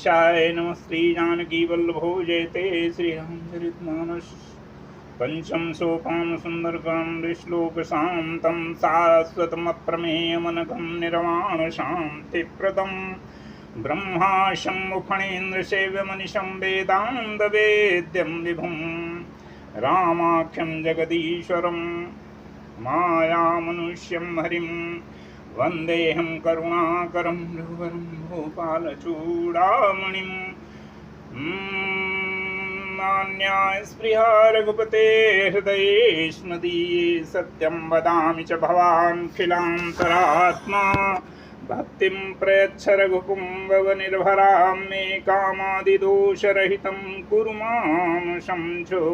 गणेशाय नमः। श्री जानकी वल्लभो जयते श्री रामचरितमानस। पंचम सोपान सुंदरकांड श्लोक शांतम शाश्वतमप्रमेयमनघं निर्वाण शांतिप्रदं ब्रह्माशं फणेन्द्र सेव्यमनिशं वेदान्तवेद्यं विभुं रामाख्यं जगदीश्वरं मायामनुष्यं हरिं वन्देऽहं करुणाकरं रघुवरं भूपालचूडामणिं। नान्याय स्पृहा रघुपते हृदये स्मदीये सत्यं वदामि च भवानखिलान्तरात्मा। भक्तिं प्रयच्छ रघुपुंगवनिर्भरां मे कामादिदोषरहितं कुरु मां शंसो।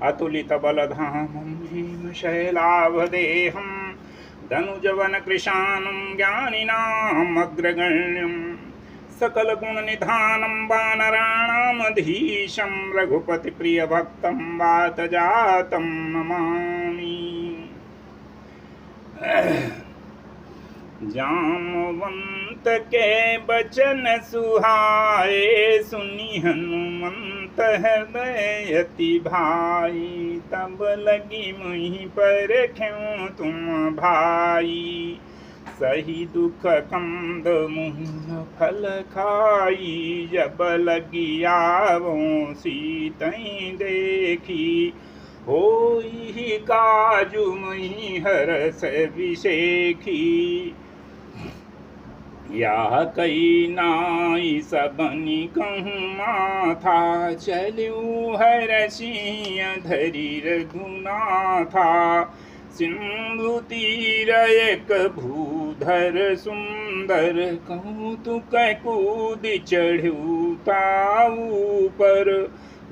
अतुलितबलधामं भीमशैलावदेहं धनुजवनकृशानं ज्ञानिनाम् अग्रगण्यं सकलगुणनिधानं वानराणामधीशं रघुपतिप्रियभक्तं वातजातं नमामि। जामवंत के बचन सुहाए सुनी हनुमंत हृदय अति भाई। तब लगी मुहि पर क्यों तुम भाई। सही दुख कंद मूल फल खाई। जब लगी आवों सीतई देखी। होई काजू मई हरस विषेखी। या कई नाई सबनी कहूँ माथा। चलू हरसिय धरी रघुनाथा। सिंधु तीर एक भूधर सुंदर। कौतुक कूद चढ़ू ताऊ पर।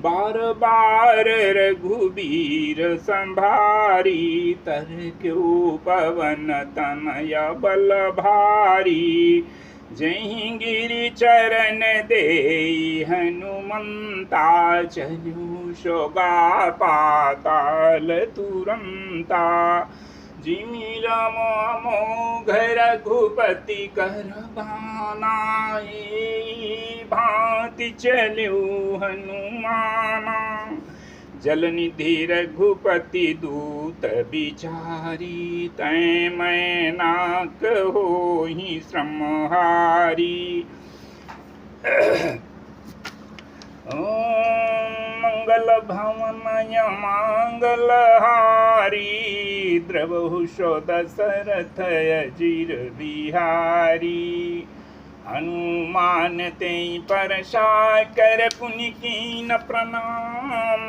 बार बार रघुबीर संभारी। तर क्यों पवन तनय बल भारी। जहीं गिरि चरण दे हनुमंता। चलू शोगा पाताल तुरंता। जिमि रमो मोघ रघुपति कर बानाई। भांति चलू हनुमाना। जलनिधि रघुपति दूत बिचारी। तै मैं नाक होहि श्रमहारी। मंगल भवन मंगलहारी। द्रवहु सो दशरथ अजिर बिहारी। हनुमान तेई परसा कर पुनि कीन प्रणाम।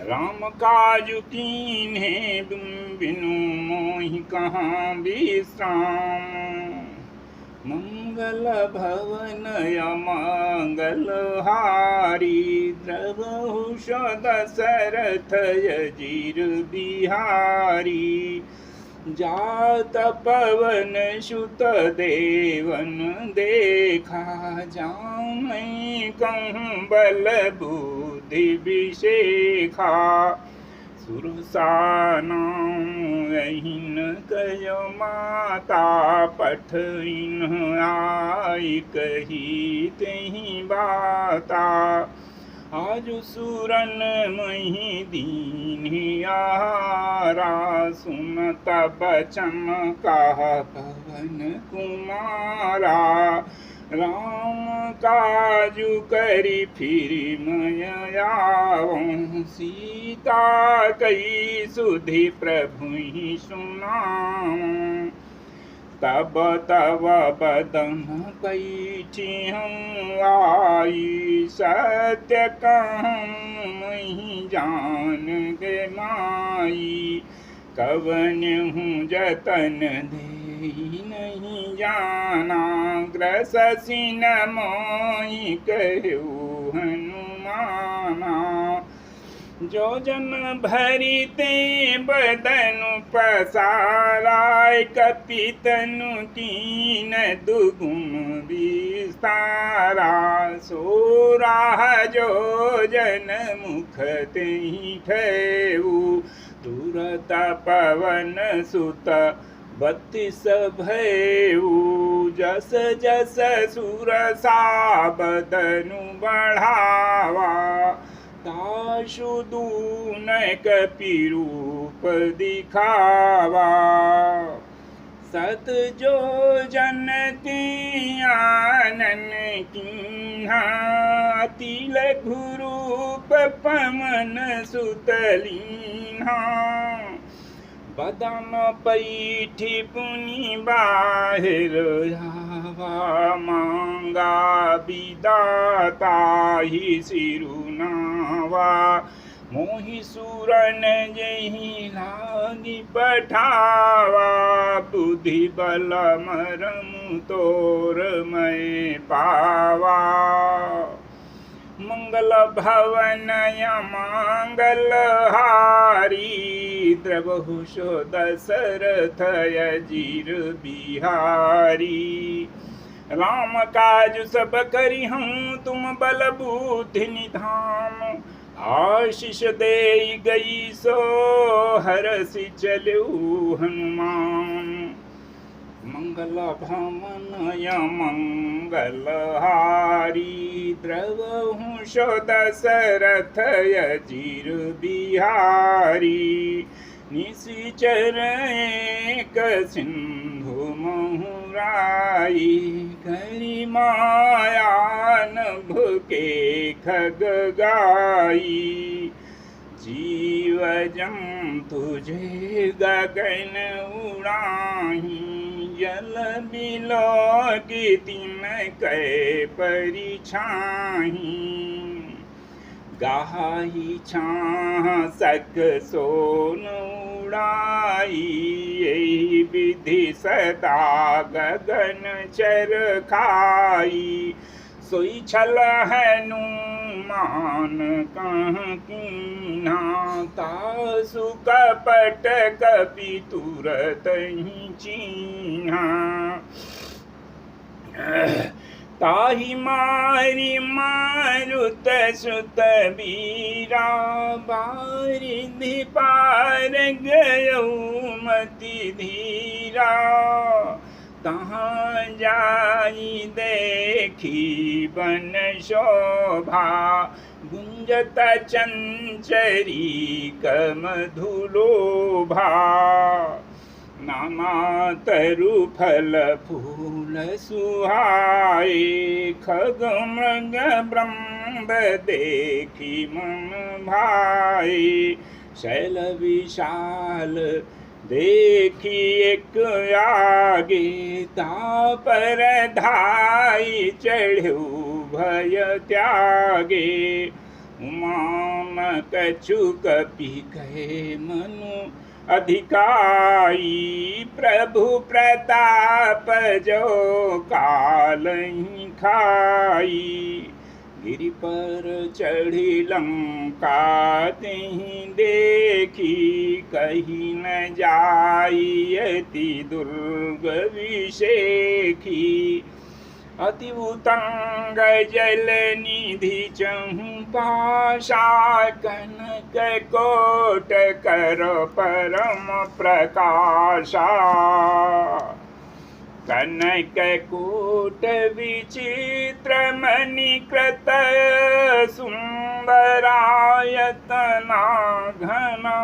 राम काजु कीन्हे बिनु मोहि कहाँ विश्राम। मंगल भवन मंगलहारी। द्रवहु सो दशरथ अजिर बिहारी। जात पवन सुत देवन देखा। जामई कहूँ बल बुद्धि विशेखा। सुरसानां अहिन कयो माता। पठइन आई कही तेहि बाता। आजु सुरन मही दीनियारा। सुनत बचन कहा पवन कुमारा। राम काजु करी फिर मय आवों। सीता कई सुधि प्रभु ही सुनाऊं। तब तब बदन कैठी हम आई। सत्य कहूँ मही जान गे माई। कवन हूँ जतन दे नहीं जाना। ग्रससि न मोहि कहु हनुमाना। जो जन भरी ते बदनु पसाराय। कपितनु कीन दुगुण विस्तारा। सोराह जो जन मुख तेहि ठेऊ। तुरत पवन सुत 32 भयऊ जस जस सुरसा बदनु बढ़ावा, ताशु दून कपिरूप दिखावा। सत जो जनती आनन कीन्हा, तिलक रूप पवन सुतलीन्हा। बदन पैठी पुनि बाहिर आवा, मांगा विदाता ही सिरुनावा। मोहि सुरन जही लागी पठावा, बुद्धि बल मरम तोर मैं पावा। मंगल भवन मंगल हारी, द्रवहुषो दशरथ अजीर बिहारी। राम काज सब करी हूँ तुम बल बुद्धि निधान, आशीष दे गई सो हरसि चलू हनुमान। मंगल भवन मंगल हारी, द्रवहुषो दशरथ अजीर बिहारी। निशिचर एक सिंधु महुराई, करी माया नभ के खग गाई। जीव जंतु जे गगन उड़ाही, जल बिलो की तिन कै परिछाही। गाही छाह सक सोन उड़ाई, यही विधि सदा गगन चर खाई। सोई छल हनुमान कह कीन्हा, तासु कपट कपि तुरत ही चीन्हा। ताहि मारी मारुत सुत बीरा, बारिधि पार गयऊ मति धीरा। तहाँ जाई देखी बन शोभा, गुंजत चंचरी कमधुलोभा। नाना तरु फल फूल सुहाए, खग मृग ब्रह्म देखी मन भाए। शैल विशाल देखी एक आगे, तापर धाई चढ़ू भय त्यागे। उमान कछु कपि कहे मनु अधिकाई, प्रभु प्रताप जो कालहि खाई। गिरि पर चढ़ी लंका तिहि देखी, कही न जाई अति दुर्ग विषेखी। अति उतंग जल निधि चहु पाशा, कनक कोट कर परम प्रकाशा। कनक कोट विचित्र मणिकृत, सुंदरायतना घना।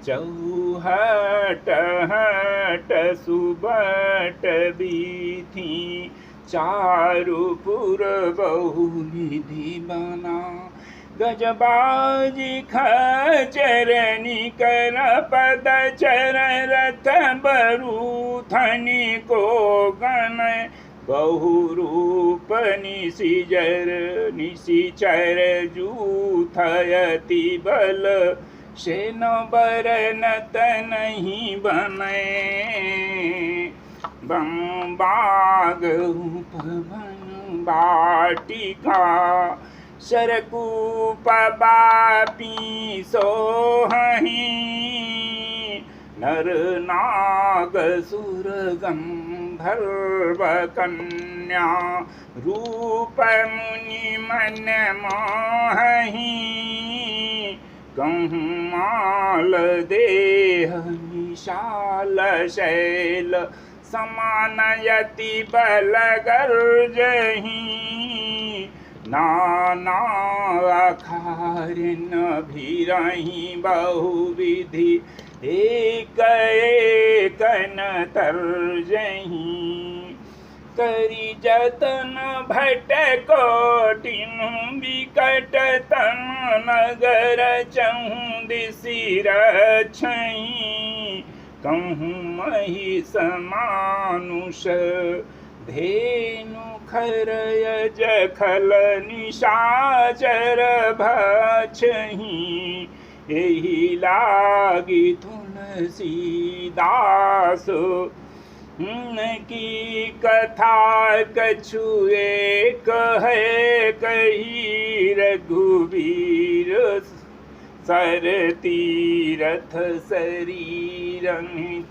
चौहट हट सुबट बीथी, चारुपुर बहुनिधि बना। गजबाजी खचर निकर पद चर, रथ बरूथनि को गण। बहुरूप निशिचर जूथयति बल, सेन बरनत नहीं बने। बाग उपवन बाटिका, सरकूप बापी सोहहि। नर नाग सुर गंधर्व कन्या, रूप मुनि मन मोहहि। कहूँ माल देह विशाल शैल समानयति बल गर्जहि नाना अखारिन भीरहि बहुविधि एक एकन तर्जहि करी जतन भट कोटिन विकट तन नगर चहु दिसि रक्षहि कहूँ महिष मानुष धेनु खरयज खल निशाचर भक्षहि एहि लागी तुलसीदास की कथा कछु एक है कही रघुवीर सर तीरथ शरीर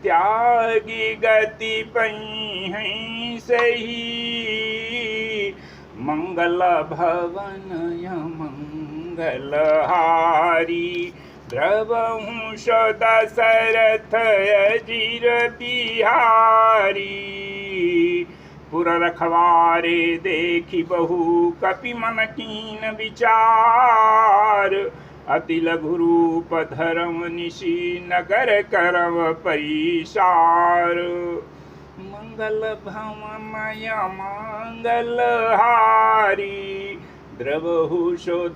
त्यागी गति पई सही मंगल भवन मंगल हारी द्रवहु दशरथ अजीर बिहारी पुर रखवारे देखी बहु कपि मन कीन विचार अति लघु रूप धर्म निशि नगर करव परिसार मंगल भवनय मंगल हारी द्रवहु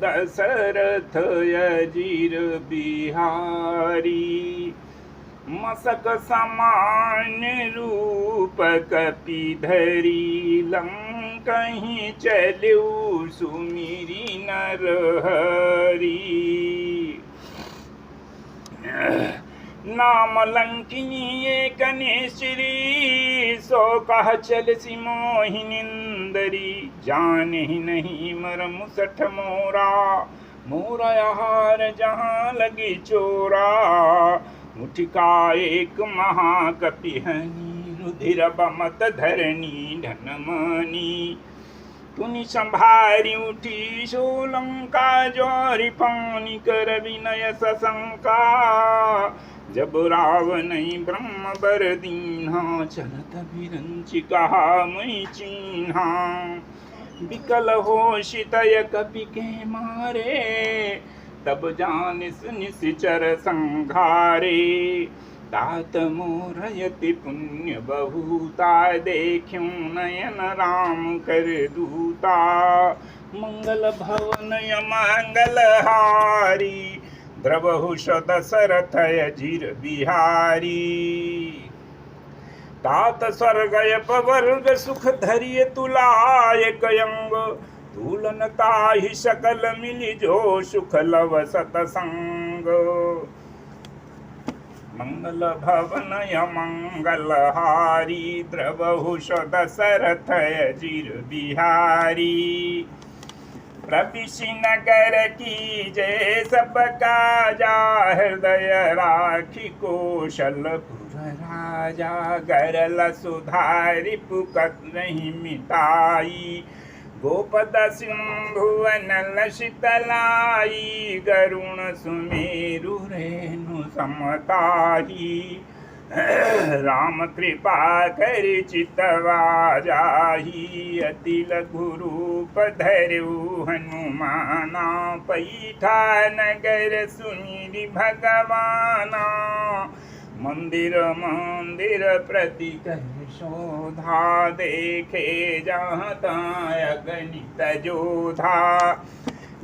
दशरथ अजीर बिहारी मसक समान रूप कपि धरी लंकहि चलु सुमिरी नर हरि नाम लंकिनी एक निश्री सो कह चल सी मोहिनिंदरी जान ही नहीं मरम सठ मोरा मोरा आहार जहाँ लगी चोरा मुठिका एक महाकपि हनी रुधिर बमत धरणी धनमनी तुनि संभारी उठी सोलंका जोरी पानी कर विनय सशंका जब रावण ब्रह्म बर दीन्हा चलत बिरंचि कहा मैं चिन्हा विकल हो शितय कपि के मारे तब जानिस निश्चर संघारे तात मोरयति पुण्य बहुता देखूं नयन राम कर दूता मंगल भवनय मंगल हारी द्रवहु दशरथ अजीर बिहारी तात स्वर्गय पवर्ग सुख धरिय तुलाय कयंग तुलन ताहि सकल मिलि जो सुख लव सतसंग मंगल भवनय मंगल हारी द्रवहु दशरथ अजीर बिहारी प्रविशि नगर की जय सब काजा हृदय राखी कौशलपुर राजा गरल सुधारि पुकत नहीं मिटाई गोपद सिंधुवन लसितलाई गरुण सुमेरु रेणु समताही राम कृपा कर चितवा जाही अति लघु रूप धरु हनुमाना पैठा नगर सुमिरि भगवाना मंदिर मंदिर प्रति शोधा देखे जहाँ गणित जोधा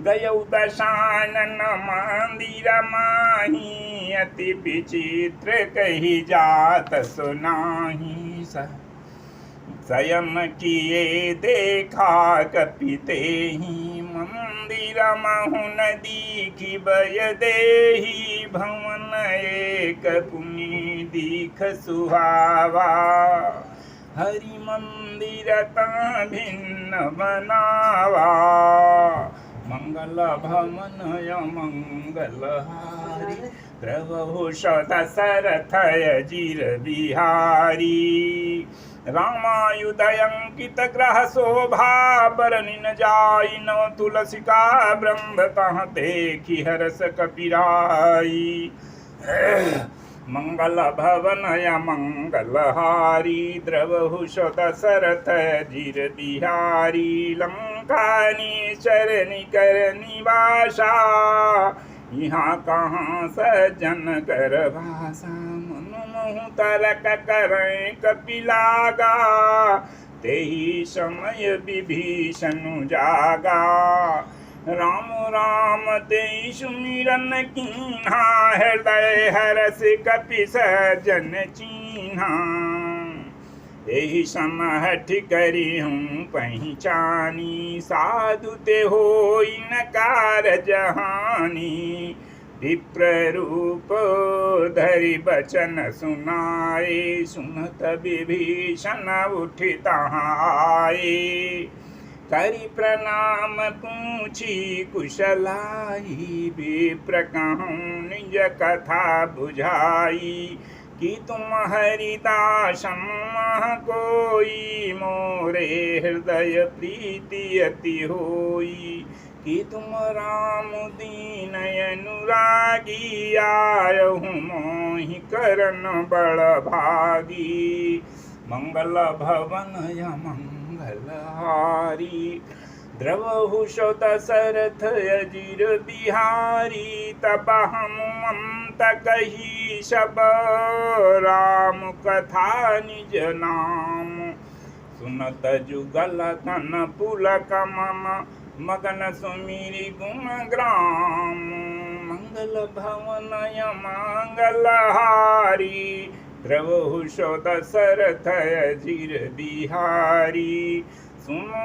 गयौ दशानन मंदिर माही अति विचित्र कही जात सुनाही स्वयं किए देखा कपिते ही मंदिर महु नदी की बय देही भवन एक पुनि दीख सुहावा हरि मंदिर ता भिन्न बनावा मंगल भवनय मंगल हारी द्रवहु दशरथ अजीर बिहारी रामायुधयंकित ग्रह शोभा बरनि न जाई नव तुलसिका ब्रह्म तह देखी हरस कपिराई मंगल भवनय मंगलहारी द्रवहुष दशरथ जिर बिहारी लंकानीश्वर निकर निवासा यहाँ कहाँ सज्जन कर भाषा मनु तरक करें कपिलागा तेहि समय विभीषण जागा राम राम तेहि सुमिरन कीन्हा हृदय हरष कपि सज्जन चीन्हा एहि सम हठ करी हूँ पहचानी साधु ते होई न कारज हानि विप्र रूप धरि बचन सुनाए सुनत विभीषण उठि तहाँ आए करि प्रणाम पूछी कुशलाई विप्र कहूँ निज कथा बुझाई कि तुम हरिदासम कोई मोरे हृदय प्रीति अति होई कि तुम राम दीन अनुरागी आयहु मोहि करन बड़ भागी मंगल भवन या मंगलहारी द्रवहुष दशरथ अजिर बिहारी तब हनुमंत कही सब राम कथा निज नाम सुनत जुगल तन पुलक मम मगन सुमिरि गुण ग्राम मंगल भवन मंगलहारी द्रवहुष दशरथ अजिर बिहारी सुनो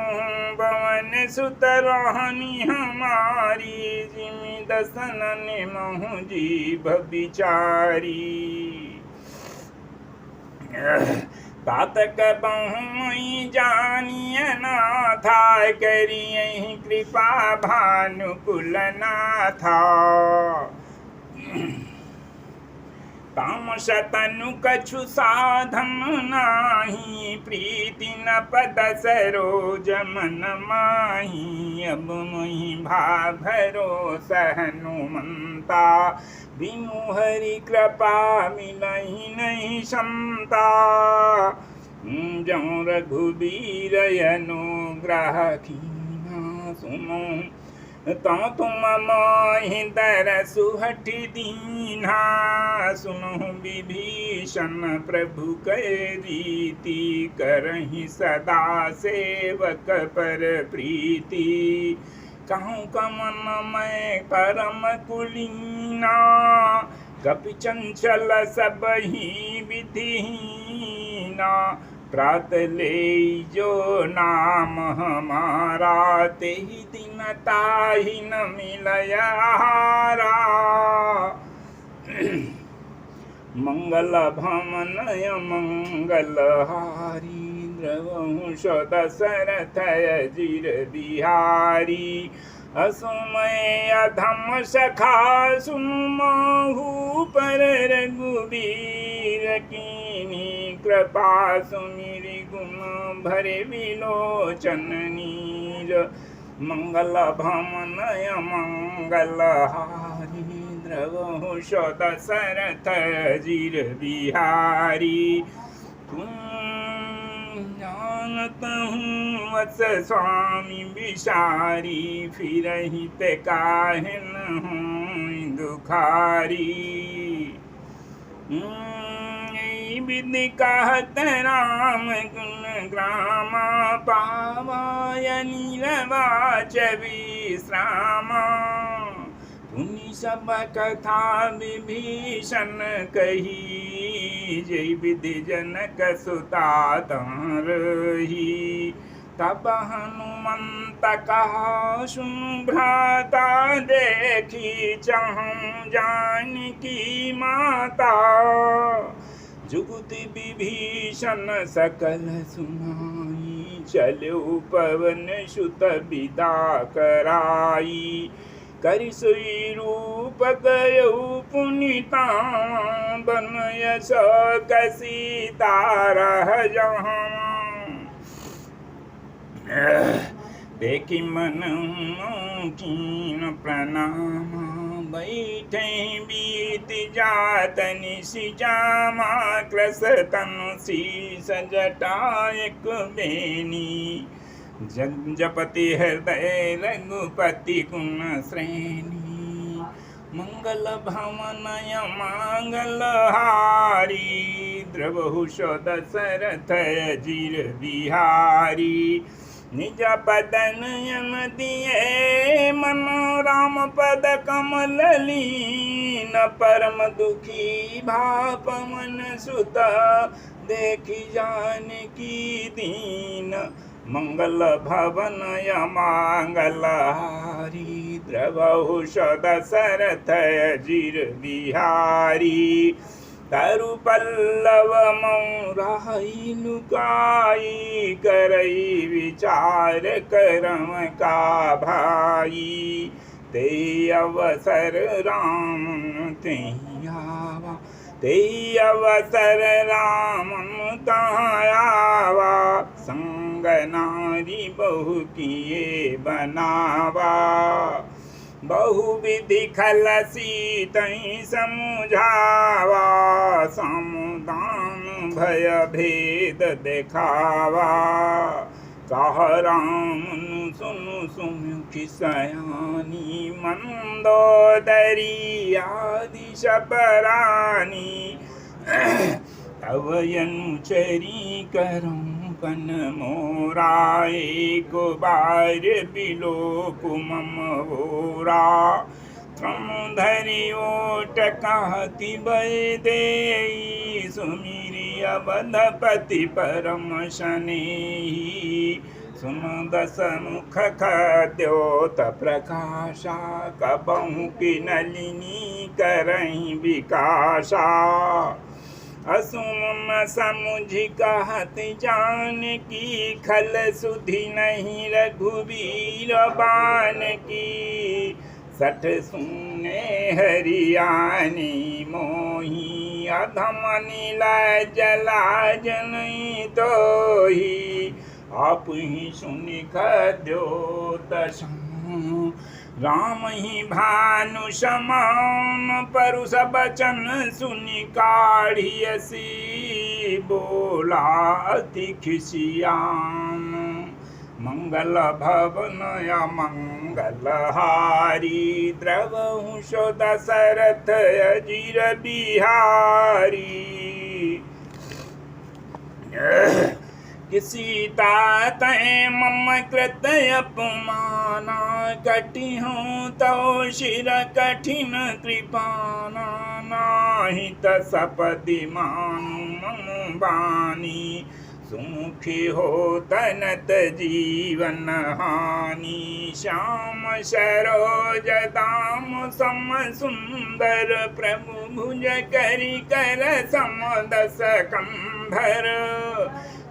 भवन सुत रहनी हमारी जिमि दसन निमहु जीभ बिचारी तातक बहुमई जानिय नाथा करियहि कृपा भानुकुल नाथा तामस तनु कछु साधन नाही प्रीति न पद सरोज मन माही अब मोहि भा भरोसा हनुमंता बिनु हरि कृपा मिलहि नहीं क्षमता जौ रघुबीर अनुग्रह कीन्हा सुनो तो तुम मोहि दरसु हठ दीन्हा सुनो विभीषण प्रभु कै रीति करहि सदा सेवक पर प्रीति कहूँ कमन मैं परम कुलीना कपि चंचल सब ही विधिहीना प्रात ले जो नाम हमारा तेहि दिन ताहि न मिलय आहारा मंगल भवनय मंगलहारी द्रवहुष दशरथ अजिर बिहारी असुमय अधम सखा सुमहु पर रघुबीर कीन्ही कृपा सुमिरि गुण भरे विलोचन नीर मंगल भवनय मंगलहारी द्रवहुष दशरथ अजिर बिहारी तुम जानत हूँ वस स्वामी बिसारी फिरहि ते काहे न हूँ दुखारी विधि कहत राम गुण ग्रामा पावाय नीलवाच विश्रामा पुनि सब कथा विभीषण कही जय विधि जनक सुता रही तब हनुमंत कहा सुन भ्राता देखी चाहूं जानकी माता जुगति विभीषण सकल सुनाई चलो पवन सुत विदा कराई करि सोई रूप गयौ पुनीता बन यश सीता रह जहाँ देखी मन कीन प्रणाम बैठे बीत जात निशि जामा कृस तनु शीस जटायक बेनी जपति हृदय रघुपति गुण श्रेणी मंगल भवनय मंगल हारी द्रवहुष दशरथ अजीर बिहारी निज पदन यम दिए मनो राम पद कमल लीन परम दुखी भा पवन सुत देखी जानकी दीन मंगल भवन मंगल हारी द्रवहुष दशरथ अजीर बिहारी तरु पल्लव मौराई लुकाई करई विचार करम का भाई ते अवसर राम ते आवा ते अवसर राम आवा संग नारी बहु किए बनावा बहुविधि खल सीतई समुझावा समुदान भय भेद देखावा कह राम सुनु सुमुखी सयानी मंदोदरी आदि शबरानी तव अनुचरी करऊं पन मोरा एक बार बिलो कुमम होरा त्रम धरि ओट कहती बय देई सुमिरी अवधपति परम शनेही सुन दस मुख खद्योत प्रकाशा कबहु की नलिनी करहीं विकासा असुम समुझ कहत जान की खल सुधि नहीं रघुवीर बान की सठ सुने हरियाणी मोही अधम नीला जला जनई तो ही आप ही सुनि खद्योत राम ही भानु समान परुष बचन सुनि काढ़ियसी बोला अति खिसियान मंगल भवन या मंगल हारी द्रवहुष दशरथ अजीर बिहारी सीता तय मम कृत अपमाना कटि हूँ तो शिर कठिन कृपाना नाहित सपदि मानु मम बानी सुमुखी हो तनत जीवन हानि श्याम सरोज दाम सम सुंदर प्रभु भुज करि कर सम दस कंधर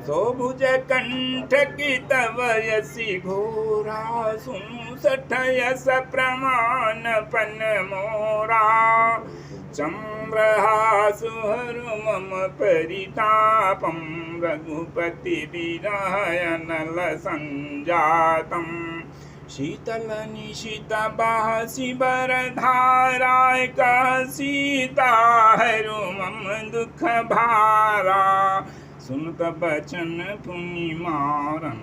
सोभुज कंठ की तव यसी घोरा सुनु सठ यस प्रमाण पन मोरा चंद्रहासु हरु मम परितापम रघुपति विरहयनल संजातम शीतल निशित बासी बरधाराय का सीता हरु मम दुख भारा सुनत बचन पुनि मारन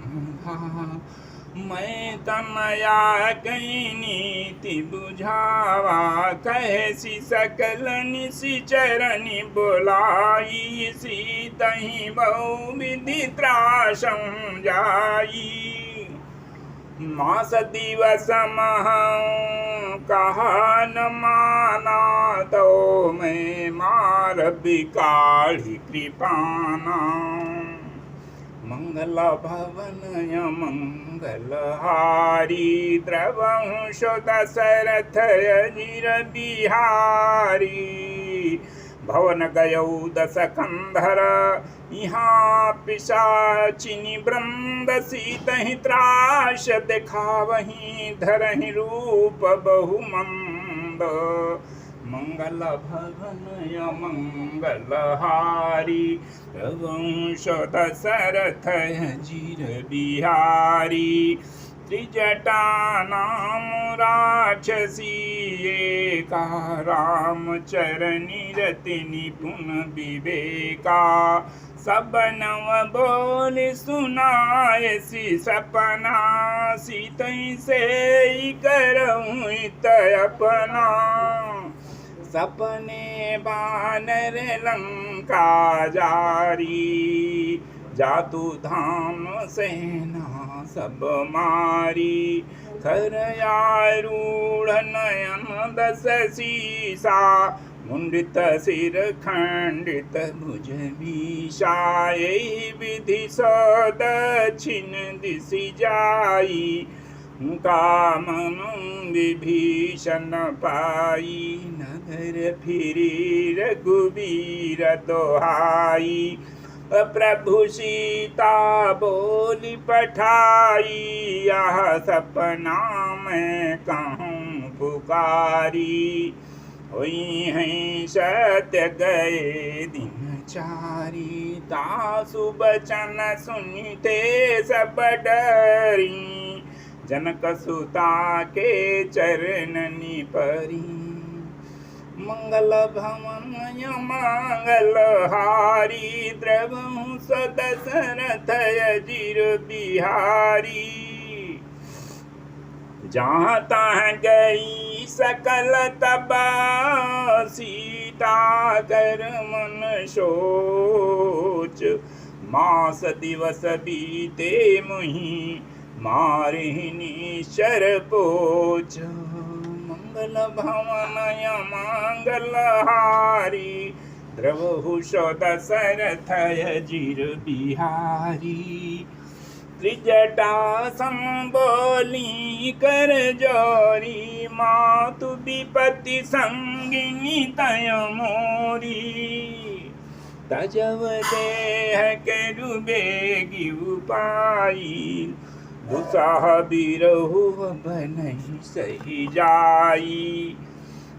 मैं तनया कई नीति बुझावा कहसी सकल निशि चरनि बोलाई सीतहि बहु विधि त्रासं जाई मास दिवस महं कहा न माना तो मैं मार बिकाढ़ी कृपाना मंगल भवन मंगल हारी द्रवहुष दशरथ अजीर बिहारी भवन गयौ दस कंधर यहाँ पिशाचिनी वृंद सीतहि त्रास दिखावहि धरहि रूप बहु मंद मंगल भवन मंगल हारी रघुवंश दशरथ अजीर बिहारी त्रिजटा नाम राक्षसी एका, राम चरनि रति निपुण विवेका। सब नव बोल सुनायसी सपना, सीतई से करऊँ इत अपना। सपने बानर लंका जारी, जातु धाम सेना सब मारी। खरयारूढ़ नयन दस सीसा, मुंडित सिर खंडित भुज भीषा। यही विधि सो दक्षिण दिशि जाई, कामन विभीषण पाई। नगर फिरी रघुबीर दोहाई, प्रभु सीता बोली पठाई। यह सपना मैं कहूँ पुकारी, हुई हैं सत्य गए दिन चारी। तासु बचन सुनते सब डरी, जनक सुता के चरणनि परी। मंगल भवन मंगल हारी, द्रवहु सदशरथ अजिर बिहारी। जहाँ तहाँ गई सकल तबा, सीता कर मन सोच। मास दिवस बीते मुहि, मारिहि निश्चर पोच। मंगल भवन मंगल हारी, द्रवहु दशरथ अजिर बिहारी। त्रिजटा संबोली कर जोरी, मातु विपत्ति संगिनी तय मोरी। तजव देह के डूबेगी उपाई, दुसाह बिरहु बनहि सही जाई।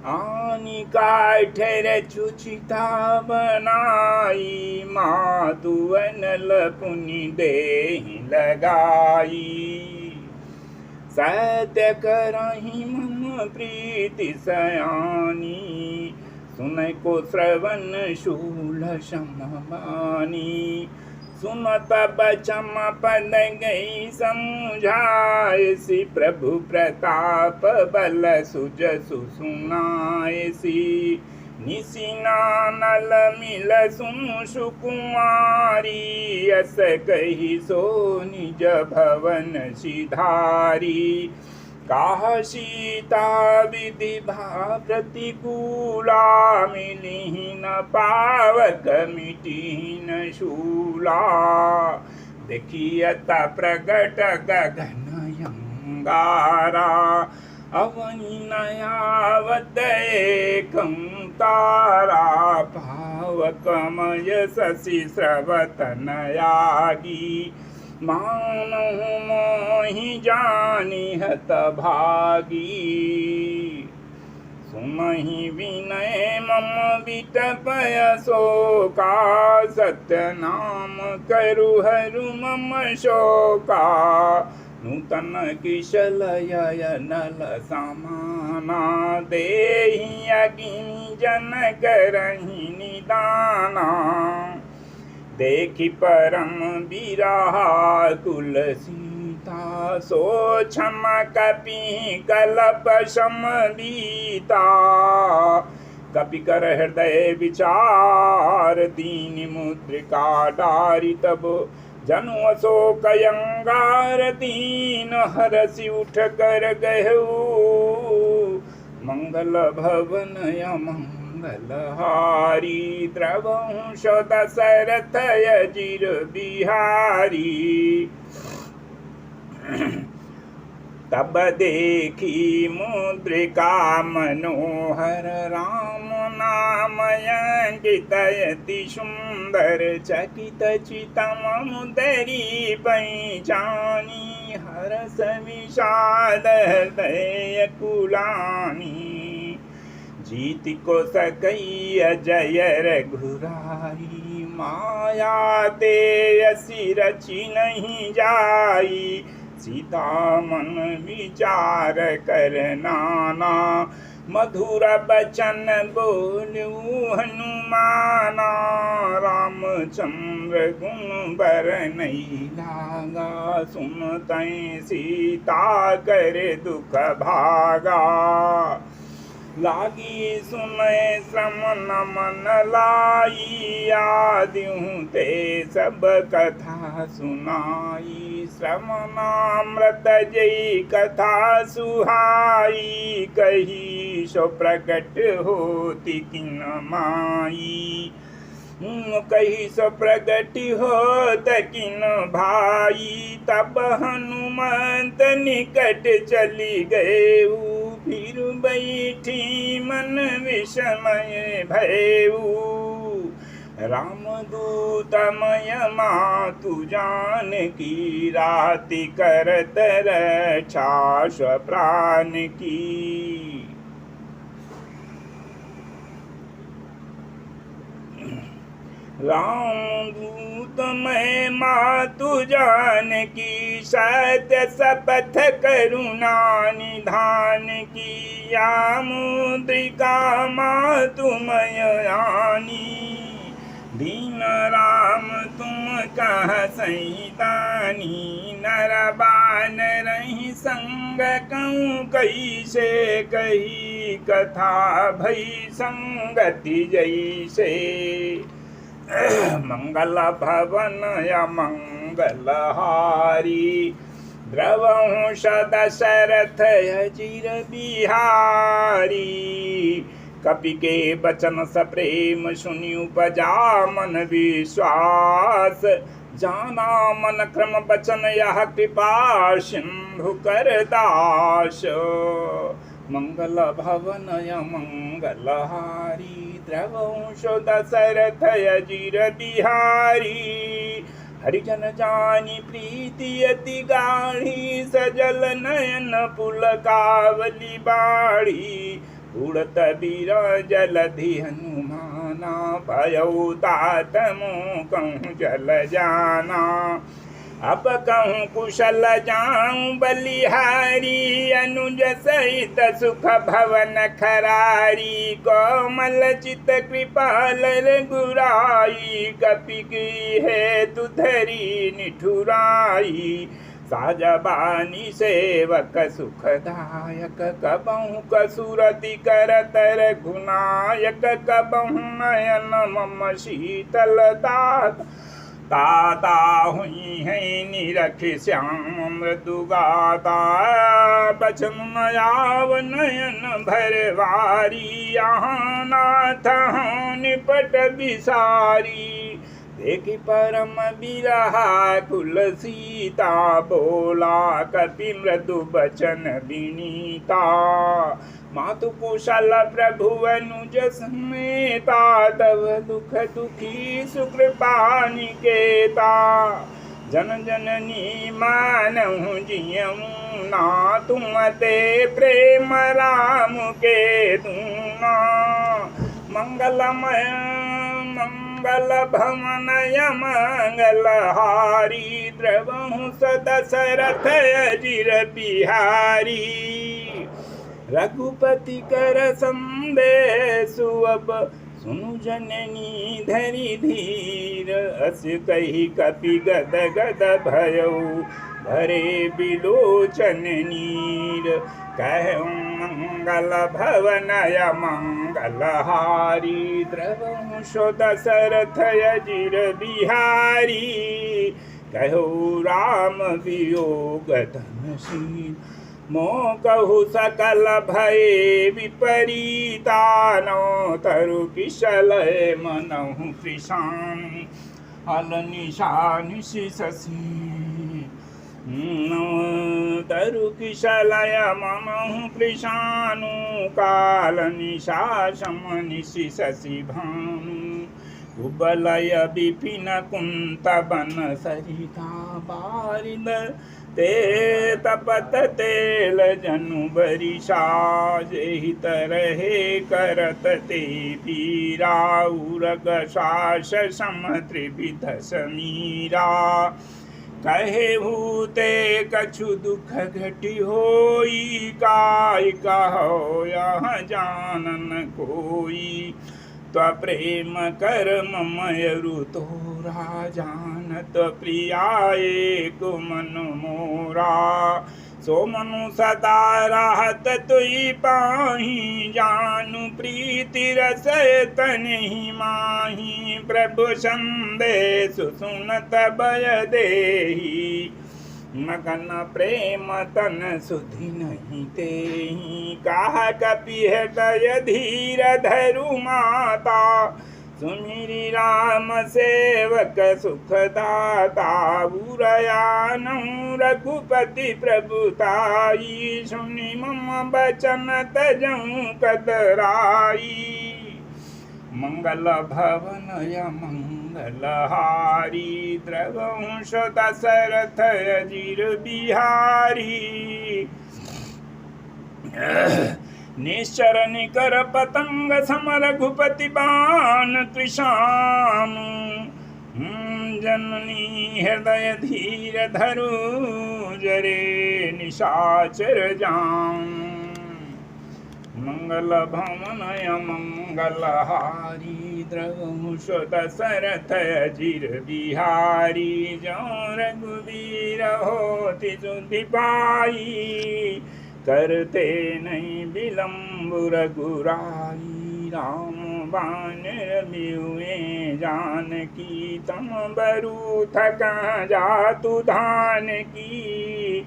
आनी काठर चुचिता बनाई, मातु अनल पुनि देहि लगाई। सत्य करहि मम प्रीति सयानी, सुनै को श्रवण शूल समबानी। सुनत बचन पद गई समझायसी, प्रभु प्रताप बल सुजसु सुनायसी। निसिना नल मिल सुनु सुकुमारी, यस कही सो निज भवन सिधारी। काह सीता विधि भा प्रतिकूला, मिलिहि न पावक मिटिहि न शूला। देखियत प्रगट गगन अंगारा, अवनि नयावत एकं तारा। पावकमय शशि स्रवत नयागी, मानहु मोहि जानि हत भागी। सुनहि विनय मम विटपय शोका, सत्य नाम करु हरु मम शोका। नूतन किशलय नल समाना, देहि अग्नि जन करहि निदाना। देखि परम बिरहा कुल सीता, सो क्षम कपि कलप समबीता। कपि कर हृदय विचार, दीन मुद्रिका डारि तब। जनु अशोक अंगार दीन, हरसि उठ कर गहु। मंगल भवन मंगल हारी, द्रवहु दशरथ अजिर बिहारी। तब देखी मुद्रिका मनोहर, राम नाम अंकित अति सुंदर। चकित चितम मुदरी पैजानी, हरस विषाद हृदय कुलानी। जीत को सकई अजय रघुराई, माया ते असी रचि नहीं जाई। सीता मन विचार कर नाना, मधुर बचन बोलू हनुमाना। रामचंद्र गुण बर नहीं लागा, सुनतै सीता कर दुख भागा। लागी सुनै श्रम न मन लाई, आदिहूँ ते सब कथा सुनाई। श्रवणामृत जई कथा सुहाई, कही सो प्रकट होती किन माई। कही सो प्रगट होत किन भाई, तब हनुमंत निकट चली गए। फिर बैठी मन विषमय भयऊ, रामदूत मय मातु जानकी, राति करत रक्षा स्वप्राण की। रामदूत मैं मातु जानकी, सत्य शपथ करुणा निधान की। या मुद्रिका मातु मय आनी, दीन राम तुम कह सैतानी। नर बानर ही संग कहूँ कैसे, कही कथा भई संगति जैसे। मंगल भवन या मंगल हारी, द्रवंश दशरथ अजिर बिहारी। कपि के बचन सप्रेम सुनि उपजा मन विश्वास, जाना मन क्रम बचन यह कृपा सिंधु कर दास। मंगल भवन या मंगल हारी, द्रवंश दशरथ अजिर बिहारी। हरिजन जानी प्रीति अति गाढ़ी, सजल नयन पुलकावली बाढ़ी। उड़त जलधि हनुमाना, भयउ तात मोह कहूँ जल जाना। अब कहूँ कुशल जाऊँ बलिहारी, अनुज सहित सुख भवन खरारी। कोमल चित कृपाल रघुराई, कपि की है तुधरी निठुराई। साजबानी सेवक सुखदायक, कबहु कसुरति करत रघुनायक। कबहु नयन मम शीतलता, ताता हुई है निरख श्याम मृदु गाता। बचन नयाव नयन भरवारी, यहाँ नाथ निपट बिसारी। देखि परम बिरहा कुल सीता, बोला कपि मृदु बचन विनीता। मातु कुशल प्रभु अनुज समेता, तव दुख दुखी सुकृपा निकेता। जन जननी मानहु जियऊँ ना, तुम ते प्रेम राम के दूना। मंगलमय मंगल भवन मंगल हारी, द्रवहु दशरथ अजिर बिहारी। रघुपति कर संदेशु अब, सुनु जननी धरि धीर। अस कही कपि गद गद भयउ, भरे बिलोचन नीर। कहूँ मंगल भवन मंगल हारी, द्रवंश दशरथ अजिर बिहारी। कहो राम वियोग धनशील, मोह कहु सकल भय विपरीता। नो तरु किशलय मनहु कृशान, हल निशि शशि। तरु किशलय मनहु कृशानु, काल निशा समनिशि शशि भानु। कुबलय विपिन कुंत बन सरिता, बारिद ते तपत तेल जनु बरिशा। जेहि तरहे करत ते पीरा, उरग सास सम त्रिविध समीरा। कहे भूते कछु दुख घटी होई, काय कहो यह जानन कोई। प्रेम कर ममयरु तोरा, जानत प्रिया एक मन मोरा। सो मनु सदा रहत तुई पाही, जानु प्रीति रस तनहि माही। प्रभु संदेश सुनत भय देहि, मगन प्रेम तन सुधि नहीं तेहि। काह कपि हृदय धीर धरु माता, सुमिरि राम सेवक सुख दाता। उरयानहु रघुपति प्रभुताई, सुनि मम बचन तजहु कतराई। मंगल भवन मंगलहारी, द्रवंश दशरथ अजिर बिहारी। निश्चर निकर पतंग सम रघुपति बाण त्रिशाम। जननी हृदय धीर धरु, जरे निशाचर जाम। मंगल भवन मंगलहारी, द्रवंश दशरथ अजिर बिहारी। जो रघुवीर होति सुधि पाई, करते नहीं विलम्ब रघुराई। राम बाण रविउए जानकी, तम बरु थका जातु धान की।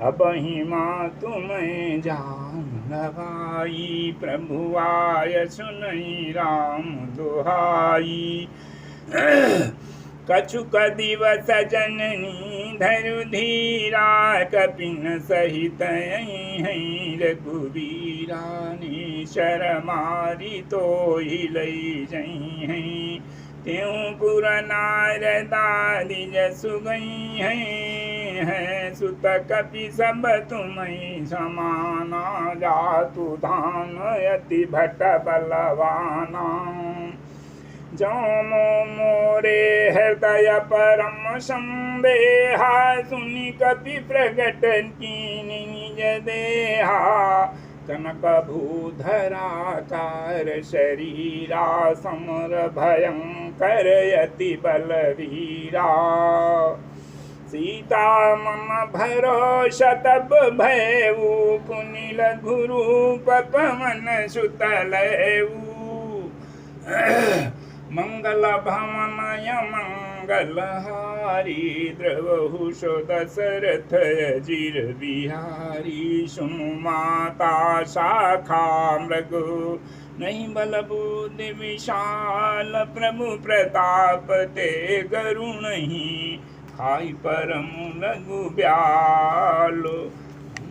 अब ही मातु मैं जान नवाई, प्रभु आय सुनई राम दुहाई। कछुक दिवस जननी धरु धीरा, कपिन सहित यहीं रघुवीरा। निशर मारी तो ही लई जई हैं, त्यों पुर नारदा दिज सुगई हैं। सुत कपि सब तुम्हें समाना, जातु धान यति भट बलवाना। जो मोरे हृदय परम संदेहा, सुनि कपि प्रगट कीनि निज देहा। कनक भूधराकार शरीरा, समर भयंकर यति बलवीरा। सीता मम भरोस तब भयऊ, पुनि लघु रूप पवन सुत लयऊ। मंगल भवनय मंगलहारी, द्रवहुष दशरथ अजिर बिहारी। सुनु माता शाखा मृगु, नहीं बल बुद्धि विशाल। प्रभु प्रताप ते गरु नहीं, खाई परम लघु ब्यालो।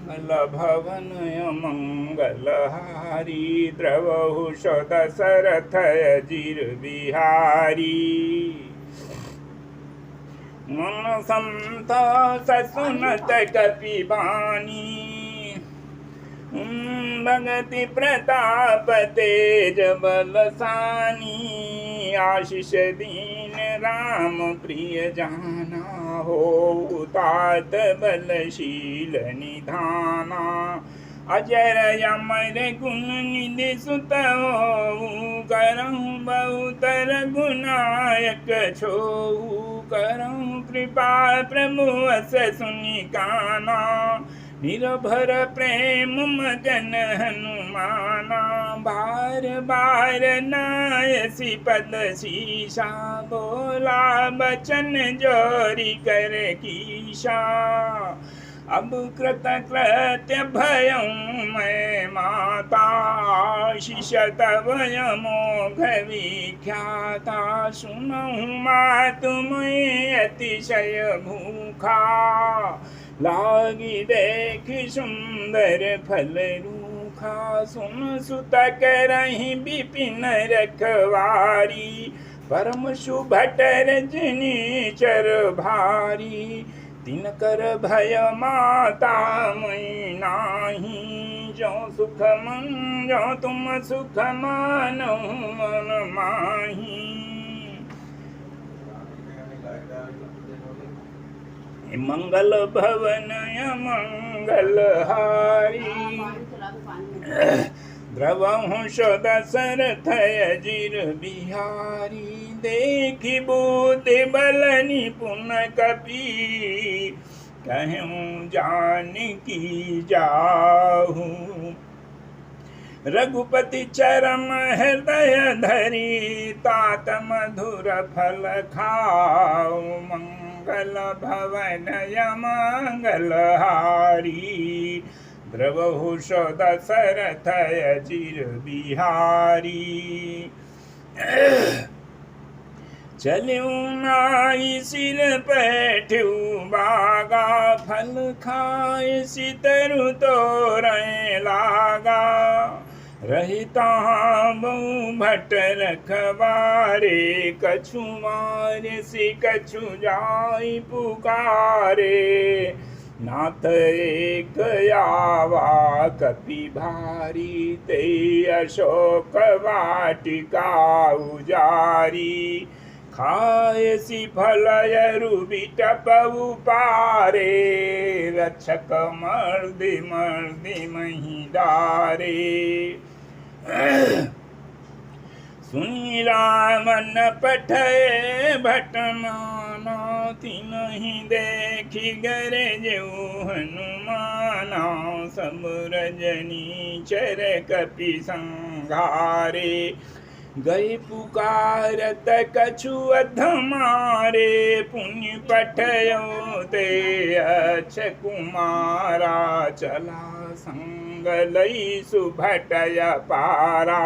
मंगल भवन मंगलहारी, द्रवहुष दशरथ अजिर बिहारी। मन संतोष सुनत कपि बानी, भगति प्रताप तेज बलसानी। आशीष दीन राम प्रिय जाना, हो तात बलशील निधाना। अजर अमर गुण निधि सुत हो, करहु बहुत रघुनायक छोहु। करहु कृपा प्रभु अस सुनि काना, निरभर प्रेम मगन हनुमाना। बार बार नायसी पद शीशा, बोला बचन जोरी कर कीशा। अब कृत कृत्य भयं मैं माता, आशीष तव मोघ विख्याता। सुनहु मातु मैं अतिशय भूखा, लागी देखि सुंदर फल रूखा। सुन सुत करहि विपिन रखवारी, परम शुभटर रजनीचर भारी। तिनकर भय माता मैं नाही, जो सुख मन जो तुम सुख मानो मन माही। मंगल भवन मंगलहारी द्रवहुष दशरथ अजिर बिहारी देखी बुद्धि बल निपुण कपि कहूँ जानकी जाहू रघुपति चरम हृदय धरी तात मधुर फल खाओ मंगल भवन मंगलहारी द्रवहुष दशरथ अजिर बिहारी चलूं नाई सिर बैठू बागा फल खाए सितरु तोरण लागा रहिता बहु भट रखवारे कछु मारे से कछु जाई पुकारे नाथ एक आवा कपि भारी ते अशोक वाटिका उजारी खाए सी फलयरु बिटप उपारे रक्षक मर्दि मर्दि महिदारे सुनी रामन पठय भटमाना तिनहि देखी गरे जेऊ हनुमाना सब रजनी चर कपि संघारे गई पुकारत कछु अधमारे पुण्य पठयो ते अच्छ कुमारा चला संग लई सुभटय पारा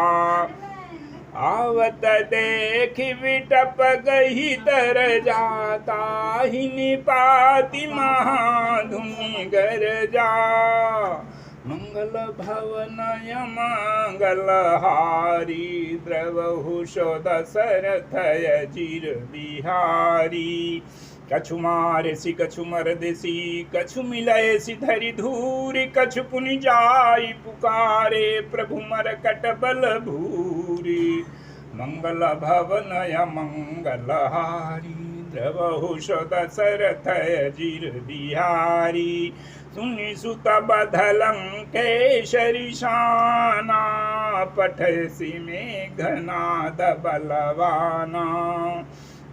आवत देख विटप गही तर जाता ही निपाति महाधुनि गर जा मंगल भवनय मंगलहारी द्रवहुष दशरथ अजिर बिहारी कछु मारेसी कछु मरदेसी कछु मिलयसी धरि धूरि कछु पुनि जाई पुकारे प्रभु मरकट बल भूरि मंगल भवनय मंगलहारी द्रवहुष दशरथ अजिर बिहारी सुनि सुत बधलंकेशरी शाना पठयसि मेघनाद बलवाना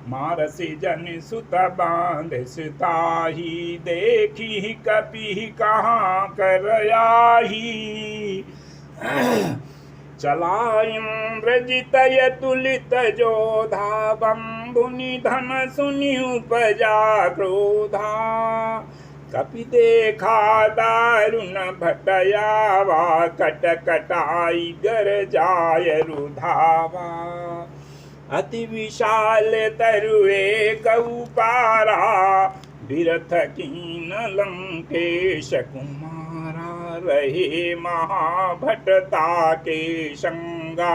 मारसी जन सुत बांधि ताही देखी कपि कहाँ कर आही चला इंद्रजितय तुलित जोधा बंबु निधन सुनि उपजा क्रोधा कपि देखा दारुण भटयावा कटकटाई गर जाय रुधावा अति विशाल तरुए कऊ पारा बिरथ कीन लंकेश कुमारा रहे महाभटता के संगा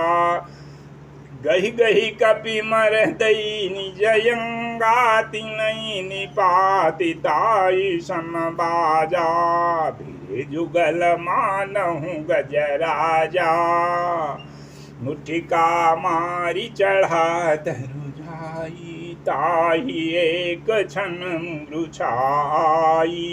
गही गही कपि मर दई निजयंगा तिनई निपातिताई सन बाजा भी जुगल मानहु गजराजा मुठिका मारी चढ़ा धरु जाई ताही एक क्षण मुरुछाई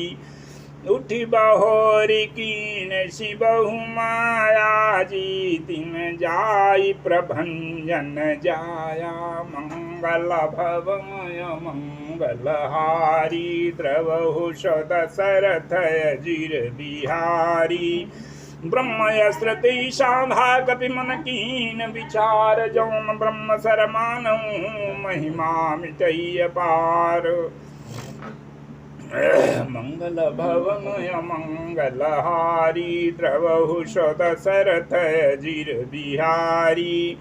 उठी बहोरी कीन शिबहु माया जी तिन जाई प्रभंजन जाया मंगल भवमय मंगलहारी द्रवहुष दशरथ अजिर बिहारी ब्रह्मयस्रति शांधा कपि मन कीन विचार जौन ब्रह्म सरमानौ महिमा मिटैय पार मंगल भवमय मंगलहारी द्रवहुष दशरथ अजिर बिहारी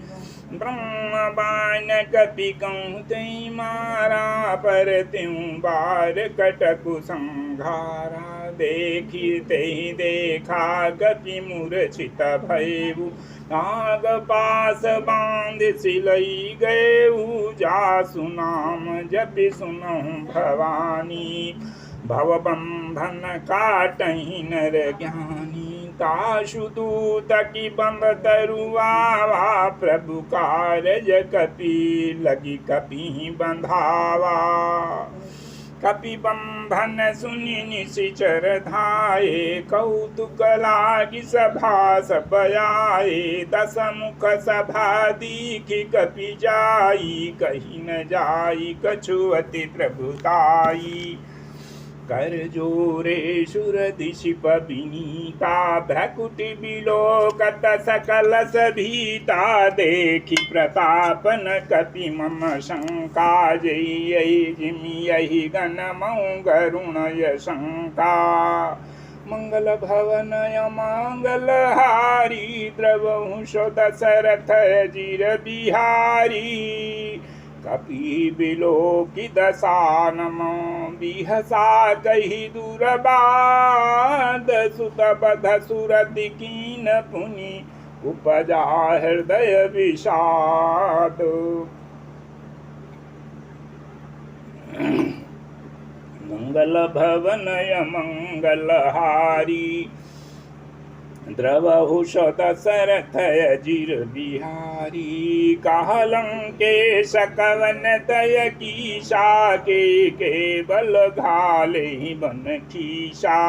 ब्रह्म बाण कपि कहते मारा पर त्यों बार कटकु संघारा देखी ते देखा कपि मूर्छित भयऊ नाग पास बांध सिलई गएऊ जासु नाम जपि सुनहु भवानी भवबंधन काटहि नर ज्ञानी ताशु दूत की बंद तरुआवा प्रभु कारज कपि लगी कपि बंधावा कपि बंधन सुनि निशिचर धाये, कौतुक लागी सभा सब आए। दस मुख सभा दीखि कपि जाई, कही न जाई कछु अति प्रभुताई। कर जोरे सुर दिशिप विनीता, भ्रकुटि बिलोकत सकल सभीता। देखि प्रतापन कपि मम शंका, जई जिमियहि गण मऊ गरुणय शंका। मंगल भवनय मंगल हारी, द्रवहु दशरथ अजिर बिहारी। कपि बिलोकि दशानन, बिहसा कहि दूरबाद। सुत बध सुरति कीन पुनि, उपजा हृदय विषाद। मंगल भवनय मंगल हारी, द्रवहु दशरथ अजिर बिहारी। कालंकेश कवन तय कीशा, के बल घाले बन खीसा।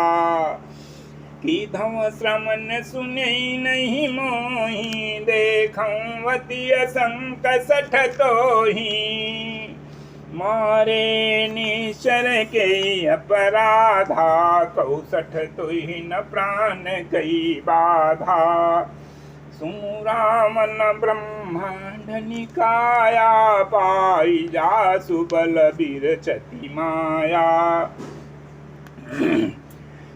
की धव श्रवण सुनै नहीं मोहि, देखऊँ अति असंक सठ तोहि। मारे निश्चर के अपराधा, कौसठ तुहि न प्राण कई बाधा। सुनु रामन ब्रह्मांड निकाया, पाई जासु बल बिरचति माया।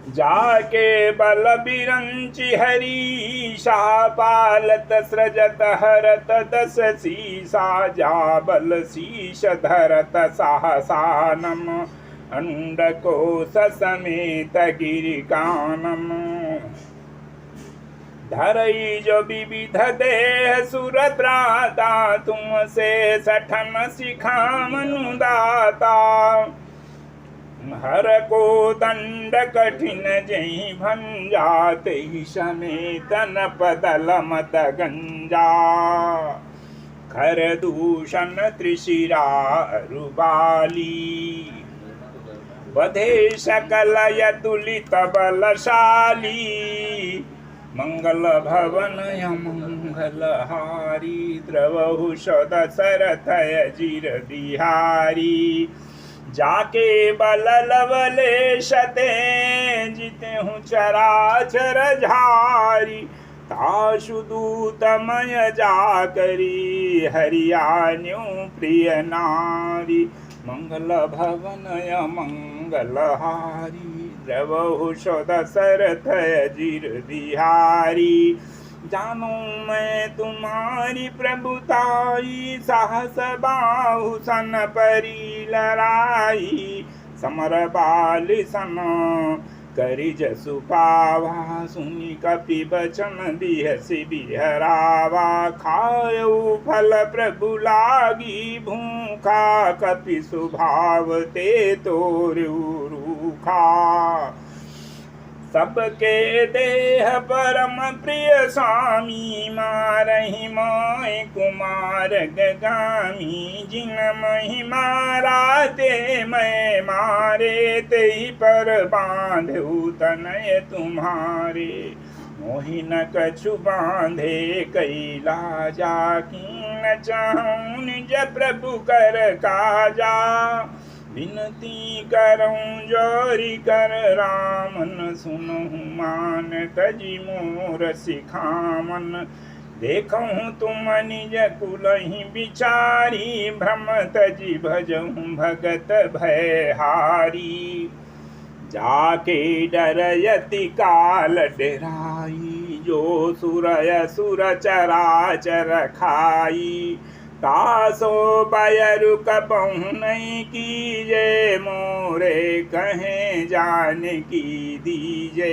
जाके बल बिरंचि हरीशा, पालत सृजत हरत दस शीसा। जा बल शीश धरत सहसानम, अंडकोश समेत गिरिकानम। धरई जो विविध देह सुरत्राता, तुम से सठन सिखा मनुदाता। हर को दंड कठिन जही भंजा, तेहि समेत नपदल मत गंजा। खर दूषण त्रिशिरा अरुबाली, वधे सकल यतुलित बलशाली। मंगल भवनय मंगल हारी, द्रवहु दशरथ अजिर बिहारी। जाके बल लवलेश ते, जितेहु चराचर झारी। ताशु दूतमय जाकरी, हरियान्यु प्रिय नारी। मंगल भवनय मंगल हारी, द्रवहु दशरथ अजिर बिहारी। जानो मैं तुम्हारी प्रभुताई, साहस बाहु सन परी लड़ाई। समर बाल सन करि जसु पावा, सुनि कपि बचन बिहसि बिहरावा। खायऊ फल प्रभु लागी भूखा, कपि सुभाव ते तोरु रूखा। सबके देह परम प्रिय स्वामी, मारहि मोहि कुमार गगामी। जिन महि मारा ते मैं मारे, तेहि पर बांधु तनय तुम्हारे। मोहि न कछु बांधे कैला जा, कीन चाहूँ निज प्रभु कर काजा। विनती करऊँ जोरि कर रामन, सुनहु मान तजि मोर सिखामन। देखऊँ तुम निज कुलहि बिचारी, भ्रम तजि भजऊँ भगत भयहारी। जाके डरयति काल डराई, जो सुरय सुर चराचर खाई। तासो बयरु कबहु नहीं कीजे, मोरे कहे जान की दीजे।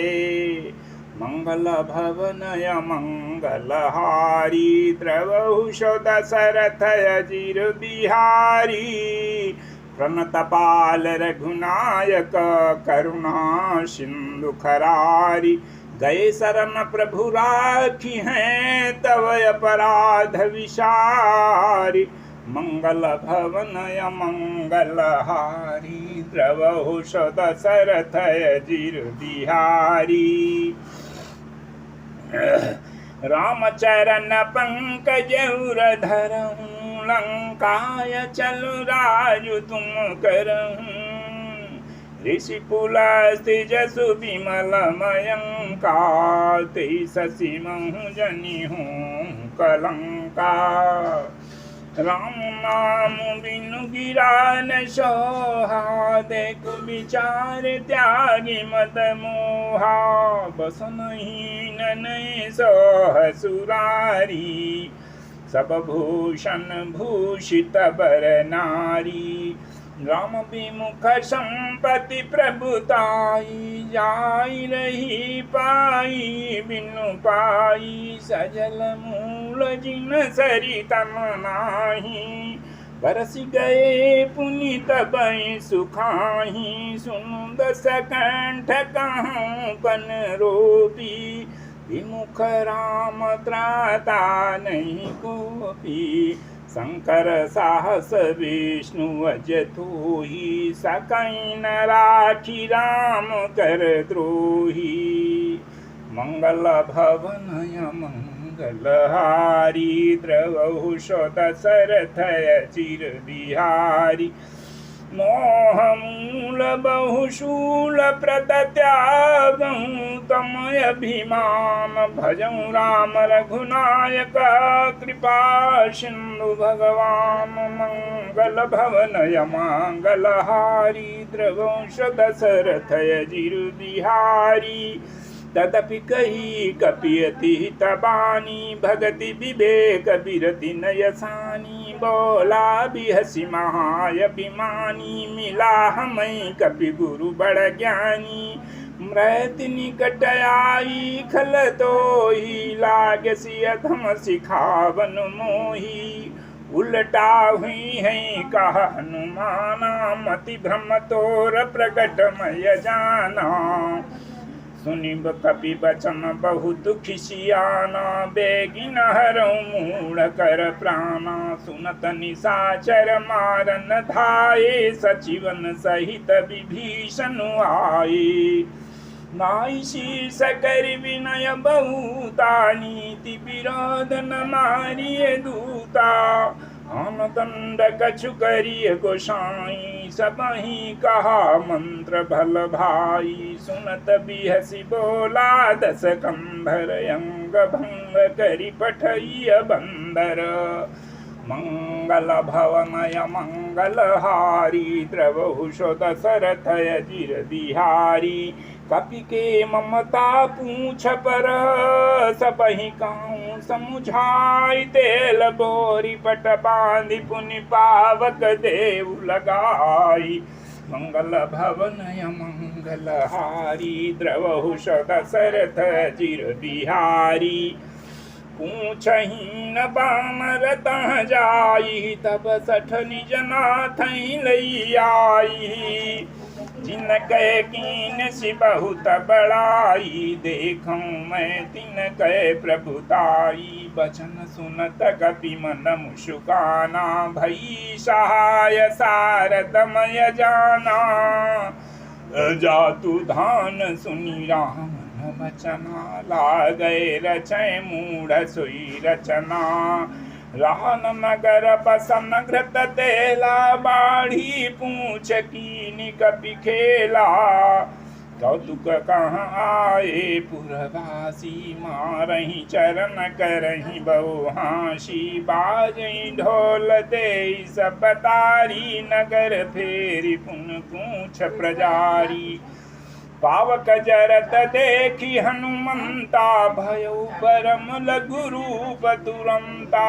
मंगल भवनय मंगल हारी, द्रवहु दशरथ अजिर बिहारी। प्रणतपाल रघुनायक, करुणा सिंधु खरारी। गए शरण प्रभु राखी हैं, तव अपराध विसारी। मंगल भवनय मंगलहारी द्रवहुष दशरथय जिर बिहारी रामचरण पंकज धरऊँ लंकाय चलु राजु तुम करऊँ ऋषिकुल जसु विमल मयंका शशि महु जनि हूँ कलंका राम नाम बिनु गिरा न सोहा देखु विचार त्यागी मद मोहा बसन हीन नहीं सोह सुरारी सब भूषण भूषित बर नारी राम विमुख संपत्ति प्रभुताई जाई रही पाई बिनु पाई सजल मूल जिन सरी तम नाही बरस गए पुनीत बई सुखाही सुनु दस कंठ कहूँ पन रोपी विमुख राम त्राता नहीं कोपी शंकर साहस विष्णु अजतोही सकई न राखी राम कर द्रोही मंगल भवनय मंगलहारी द्रवहुष दशरथय चिर बिहारी मोह मूल बहुशूल प्रत त्यागं तमय अभिमान भजं राम रघुनायक कृपा सिंधु भगवान मंगल भवनय मंगलहारी द्रवंश दशरथय जिर बिहारी तदपि कही कपियति हितबानी भगति विवेक बिरति नयसानी बोला बिहसी महायभिमानी मिला हमें कपि गुरु बड़ ज्ञानी मृति निकट आई खल तो ही लाग सियधम सिखावन मोही उल्टा हुई है कहा हनुमाना मति भ्रम तोर प्रकट मय जाना सुनिब कपि बचन बहुत खिसियाना बेगिन हरऊ मूढ़ कर प्राणा सुनत निशाचर मारन धाये सचिवन सहित विभीषण आए नाई शीर्ष कर विनय बहुता नीति विरोध न मारिय दूता आन दंड कछु करिय गोसाई सबही कहा मंत्र भल भाई सुनत बिहसी बोला दस कंभर अंग भंग करि पठइय बंदर मंगल भवनय मंगलहारी द्रवहुष दशरथय जिर बिहारी कपि के ममता पूछ पर सबहि कहूँ समुझाई तेल बोरी पट बांधि पुनि पावक देव लगाई मंगल भवनय मंगलहारी द्रवहुष दशरथ जिर बिहारी पूछहीन बानर तह जाई तब सठ निज नाथ लई आई जिन कह कीन सि बहुत बड़ाई देखूं मैं तिन कह प्रभुताई बचन सुनत कपि मन मुशुकाना भई सहाय सारदमय जाना जातु धान सुनि राम बचना लागय रचय मूढ़ सोई रचना रान नगर बसन घृत तेला बाढ़ी पूछ कीनि कपि खेला कौतुक कहाँ आए पुरवासी मारही चरण करही बहुहासी बाजही ढोल दे सब तारी नगर फेरी पुन पूछ प्रजारी पावक जरत देखी हनुमंता भयो परम लघु रूप तुरंता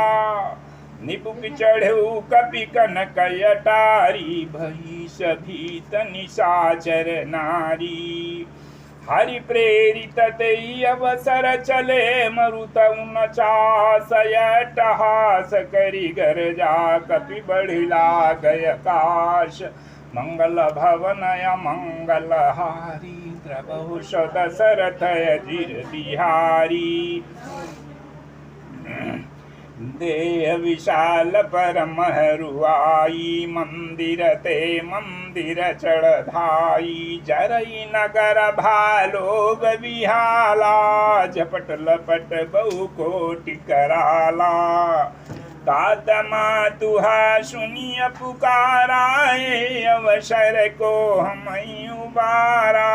निपुक चढ़ऊ कपि कनक अटारी भई सभीत निशाचर नारी हरि प्रेरित तेई अवसर चले मरुत उनचासय टहास करि गर्जा कपि बढ़िला गय काश मंगल भवनय मंगलहारी द्रवहुष दशरथय जिर बिहारी देह विशाल परम हरुआई, मंदिर ते मंदिर चढ़धाई। जरई नगर भालोग विहाला, झपट लपट बहु कोटि कराला। दातमा तुहा सुनिय पुकाराए, अवसर को हम उबारा।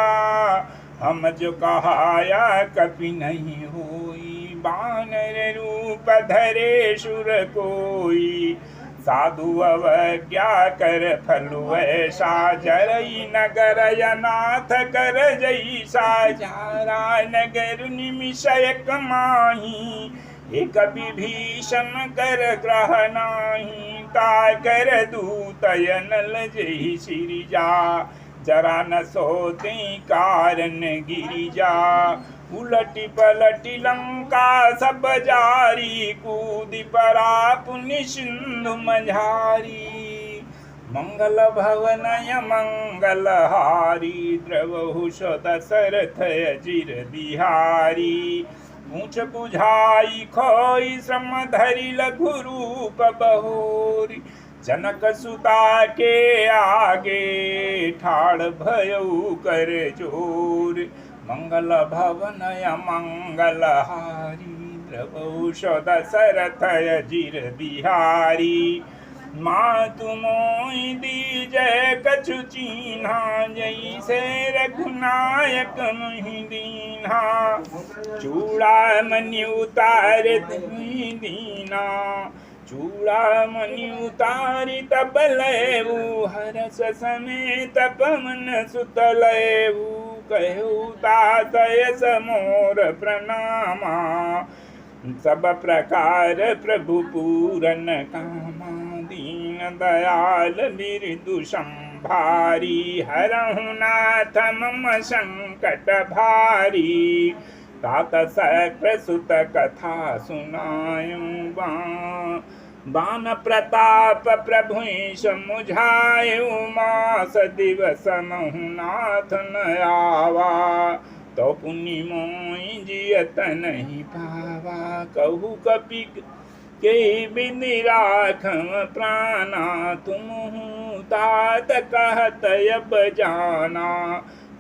हम जो कहाया कभी नहीं होई, बानर रूप धरे सुर कोई। साधु अवज्ञा कर फलु ऐसा, जरई नगर अनाथ कर जैसा। जारा नगर निमिषयक माही, एक विभीषण कर ग्रह नाही। ता कर दूतयन लजहि सिरिजा, जरा न सोते कारण गिरिजा। उलटी पलटी लंका सब जारी, कूदि परा पुनि सिंधु मझारी। मंगल भवनय मंगल हारी, द्रवहु सो दशरथ अजिर बिहारी। पूछ बुझाई खोई श्रम धरि लघु रूप बहोरी। जनक सुता के आगे ठाड़ भयउ कर जोर। मंगल भवनय मंगल हारी, द्रवहु सो दशरथ अजिर बिहारी। मातु मोहि दीजय कछु चीन्हा, जैसे रघुनायक मुहि दीन्हा। चूड़ामणि उतारत मुहि दीना, चूड़ामणि उतारि तब लयऊ। हरस समेत पवन सुत लयऊ, कहु तात यस मोर प्रणामा। सब प्रकार प्रभु पूरन कामा, दीन दयाल बिरदु संभारी। हरहु नाथ मम संकट भारी, तात सक्र सुत कथा सुनायूं। बान प्रताप प्रभु समुझायु, मास दिवस महु नाथ न आवा। तो पुनि मोहि जियत नहीं पावा, कहु कपि के विधि राखम प्राणा। तुमहु तात कहत अब जाना,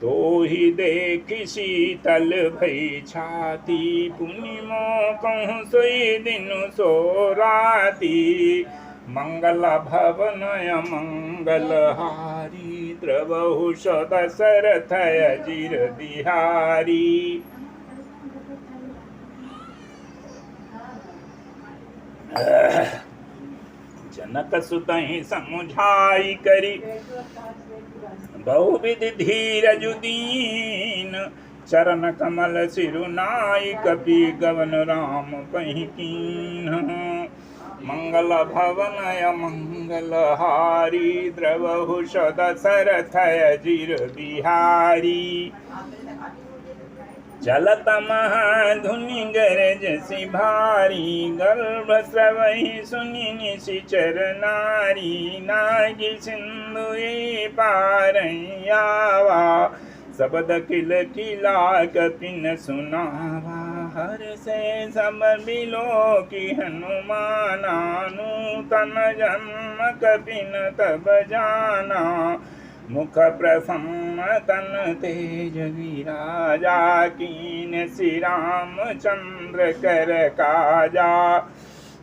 तो ही देखि शीतल भई छाती। पुनि मोह कहूँ सोई दिनु सो राती, मंगल भवनय मंगल हारी। द्रवहु सो दशरथ अजिर बिहारी। जनक सुतहि समुझाई करी, बहुविध धीरजु दीन। चरण कमल सिरुनाई, कपि गवन राम कहि कीन्ह। मंगल भवनय मंगल हारी, द्रवहु सो दशरथ अजिर बिहारी। चलत महाधुनि गरजसि भारी, गर्भ स्रवहि सुनि निशिचर नारी। नागी सिंधुए पारहि आवा, शब्द किल किला कपि न सुनावा। हर्षे सब बिलोकि हनुमाना, नूतन जन्म कपि न तब जाना। मुख प्रसन्न तन तेज विराजा, कीन श्री रामचंद्र कर काजा।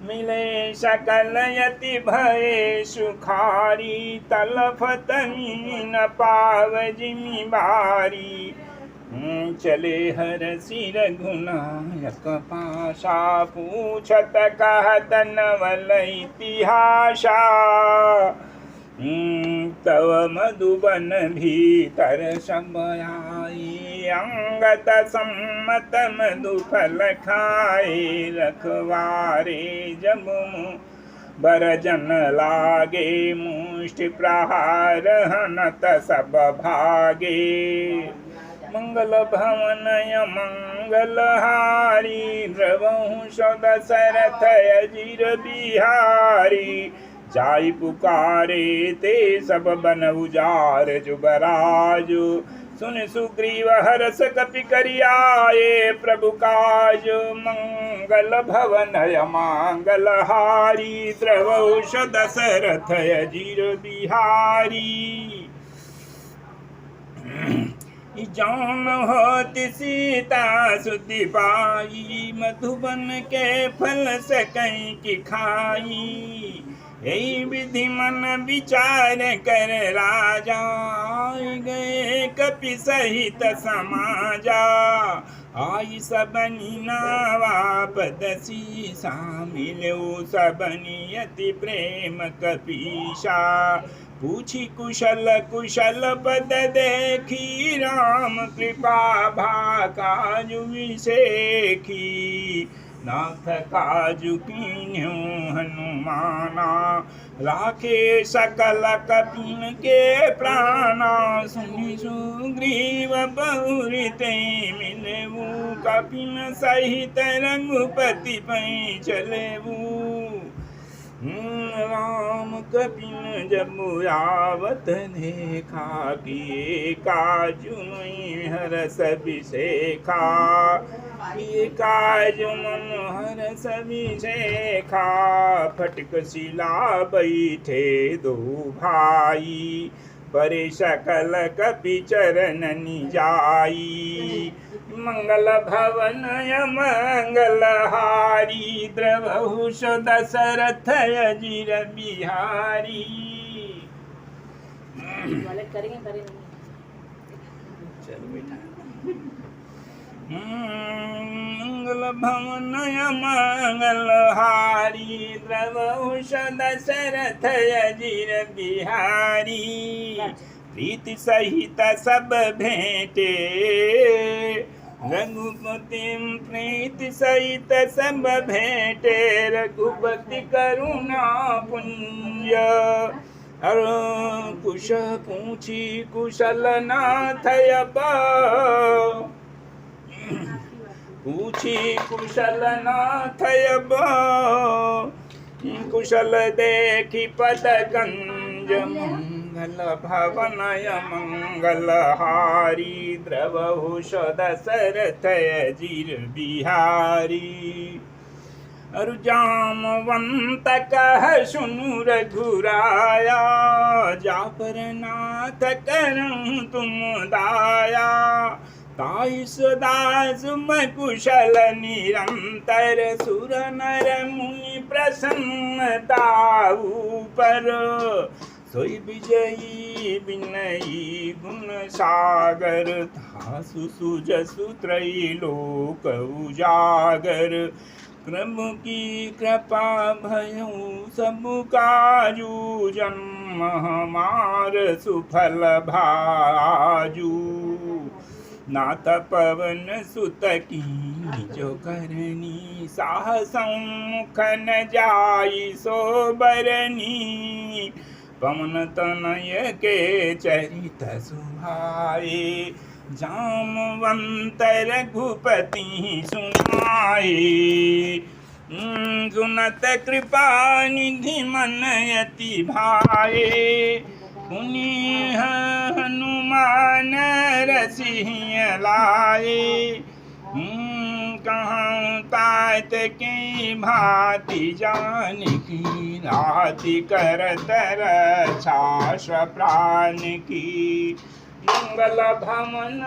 मिले सकल यति भये सुखारी, तलफत मीन पाव जिमि बारी। चले हरषि रघुनायक पाशा, पूछत कहत नवल इतिहासा। तव मधुबन भीतर सब आई, अंगत सम्मत मधु फल खाए। रखवारे जब बरजन लागे, मुष्टि प्रहार हनत सब भागे। मंगल भवनय मंगल हारी, द्रवहु सो दशरथ अजिर बिहारी। जाई पुकारे ते सब बन उजार, जुबराजु सुन सुग्रीव हरस कपि करियाए प्रभु काज मंगल भवन अमंगल हारी द्रवौष दशरथ अजीर बिहारी जौन होति सीता सुधि पाई मधुबन के फल सकई की खाई यही विधि मन विचार कर राजा गए कपि सहित समाजा आई सबनी नावापदसी सामिलो सबनी अति प्रेम कपीशा पूछी कुशल कुशल पद देखी राम कृपा भाकाजु विशेखी नाथ काजु कीन्यो हनुमाना राखे सकल कपिन के प्राणा सुनि सुग्रीव बहुरीते मिलवू कपिन सहित रघुपति पै चलेवू राम कपिन जब आवत देखा किए काजु हरस अभिषेखा किए काजु मन हरस अभिषेखा फटक शिला बैठे दो भाई परे सकल कपि चरण जाई मंगल भवन मंगल हारी द्रवहुष दशरथ अजीर बिहारी चलो बेटा मंगल भवन मंगल हारी द्रवहुष दशरथ अजीर बिहारी प्रीति सहित सब भेंटे रघुपति प्रीति सहित सब भेंटे रघुपति करुणा पुंज और कुश पूछी कुशल नाथ पूछी कुशल नाथ कुशल देखी पद गंज मंगल भवन मंगल हारी द्रवहुष दशरथ अजीर बिहारी अरु जामवंत कह सुनु रघुराया जापर नाथ करऊं तुम दाया ताई सदा सुम कुशल निरंतर सुर नर मुनि प्रसन्नता पर सोई विजयी विनयी गुण सागर धासु सुजसु त्रैलोक उजागर प्रभु की कृपा भयउ सब काजू जन्म हमार सुफल भाजू नाथ पवन सुत की जो करनी साहसं मुख न जाई सो बरनी पवन तनय के चरित सुभाए जामवंत रघुपति सुनाए सुनत कृपा निधि मन यति भाए पुनि हनुमान रसिया लाए कहाँ तात की भांति जानकी राति करत रक्षा प्राण की मंगल भवन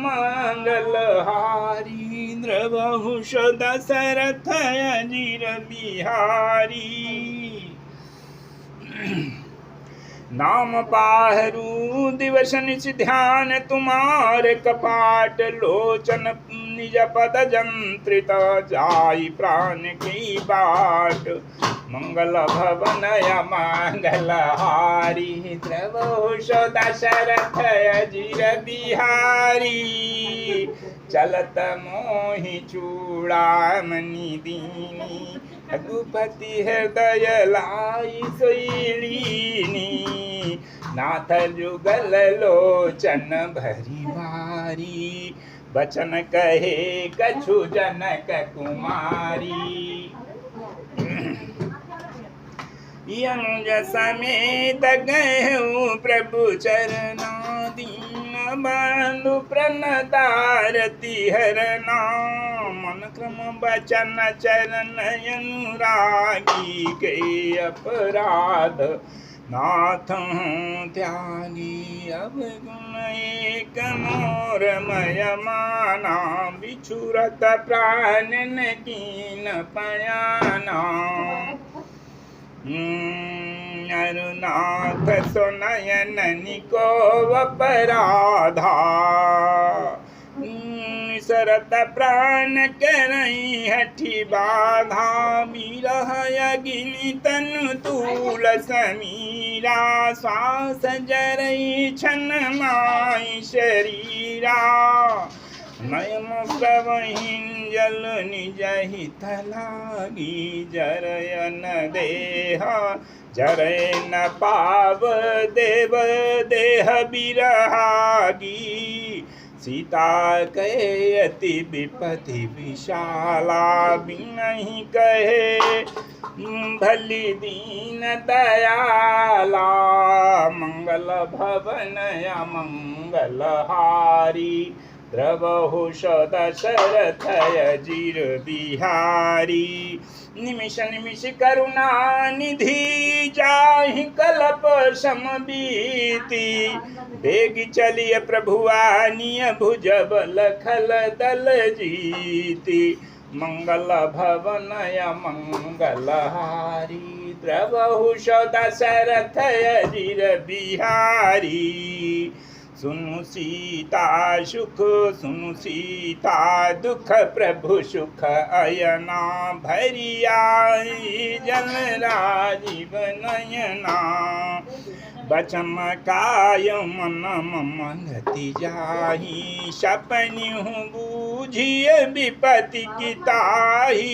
मंगल हारी द्रवहुष दशरथ अजीर बिहारी नाम बाहरू दिवस निश ध्यान तुम्हारे कपाट लोचन निज पद जंत्रित जाई प्राण की बाट मंगल भवन मंगल हारी द्रवहुष दशरथ अजीर बिहारी चलत मोहि चूड़ामणि दीनी रघुपति हृदय लाई सोईलीनी नाथ जुगल लोचन भरी भारी बचन कहे कछु जनक कुमारी यंग समेत गहु प्रभु चरना दीन बंधु प्रणतारति हरना मन क्रम बचन चरण अनुरागी के अपराध नाथ त्यागी अब गुण एक मोरमय माना बिछुरत प्राणन कीन पयाना अरुनाथ सुनयन निको अपराधा सरत प्राण करई हठी बाधा बिरह अग्नि तनु तूल समीरा श्वास जरई छन माई शरीरा नयम प्रवहिं जल निज हित लागी जरयन देह जरय न पाव देव देह बिरहागी सीता कहे अति विपति विशाला बिनहि कहे भली दीन दयाला मंगल भवन मंगल हारी द्रवहु दशरथ अजीर बिहारी निमिष निमिष करुणा निधि जाहि कल्प समबीति बेग चलिय प्रभुआनिय भुज बल खल दल जीति मंगल भवनय मंगल हारी द्रवहु दशरथ अजीर बिहारी सुनु सीता सुख सुनु सीता दुख प्रभु सुख अयना भरियाई जल राजीव नयना बचन काय मन मम गति जाही सपनि बूझिय विपति की ताही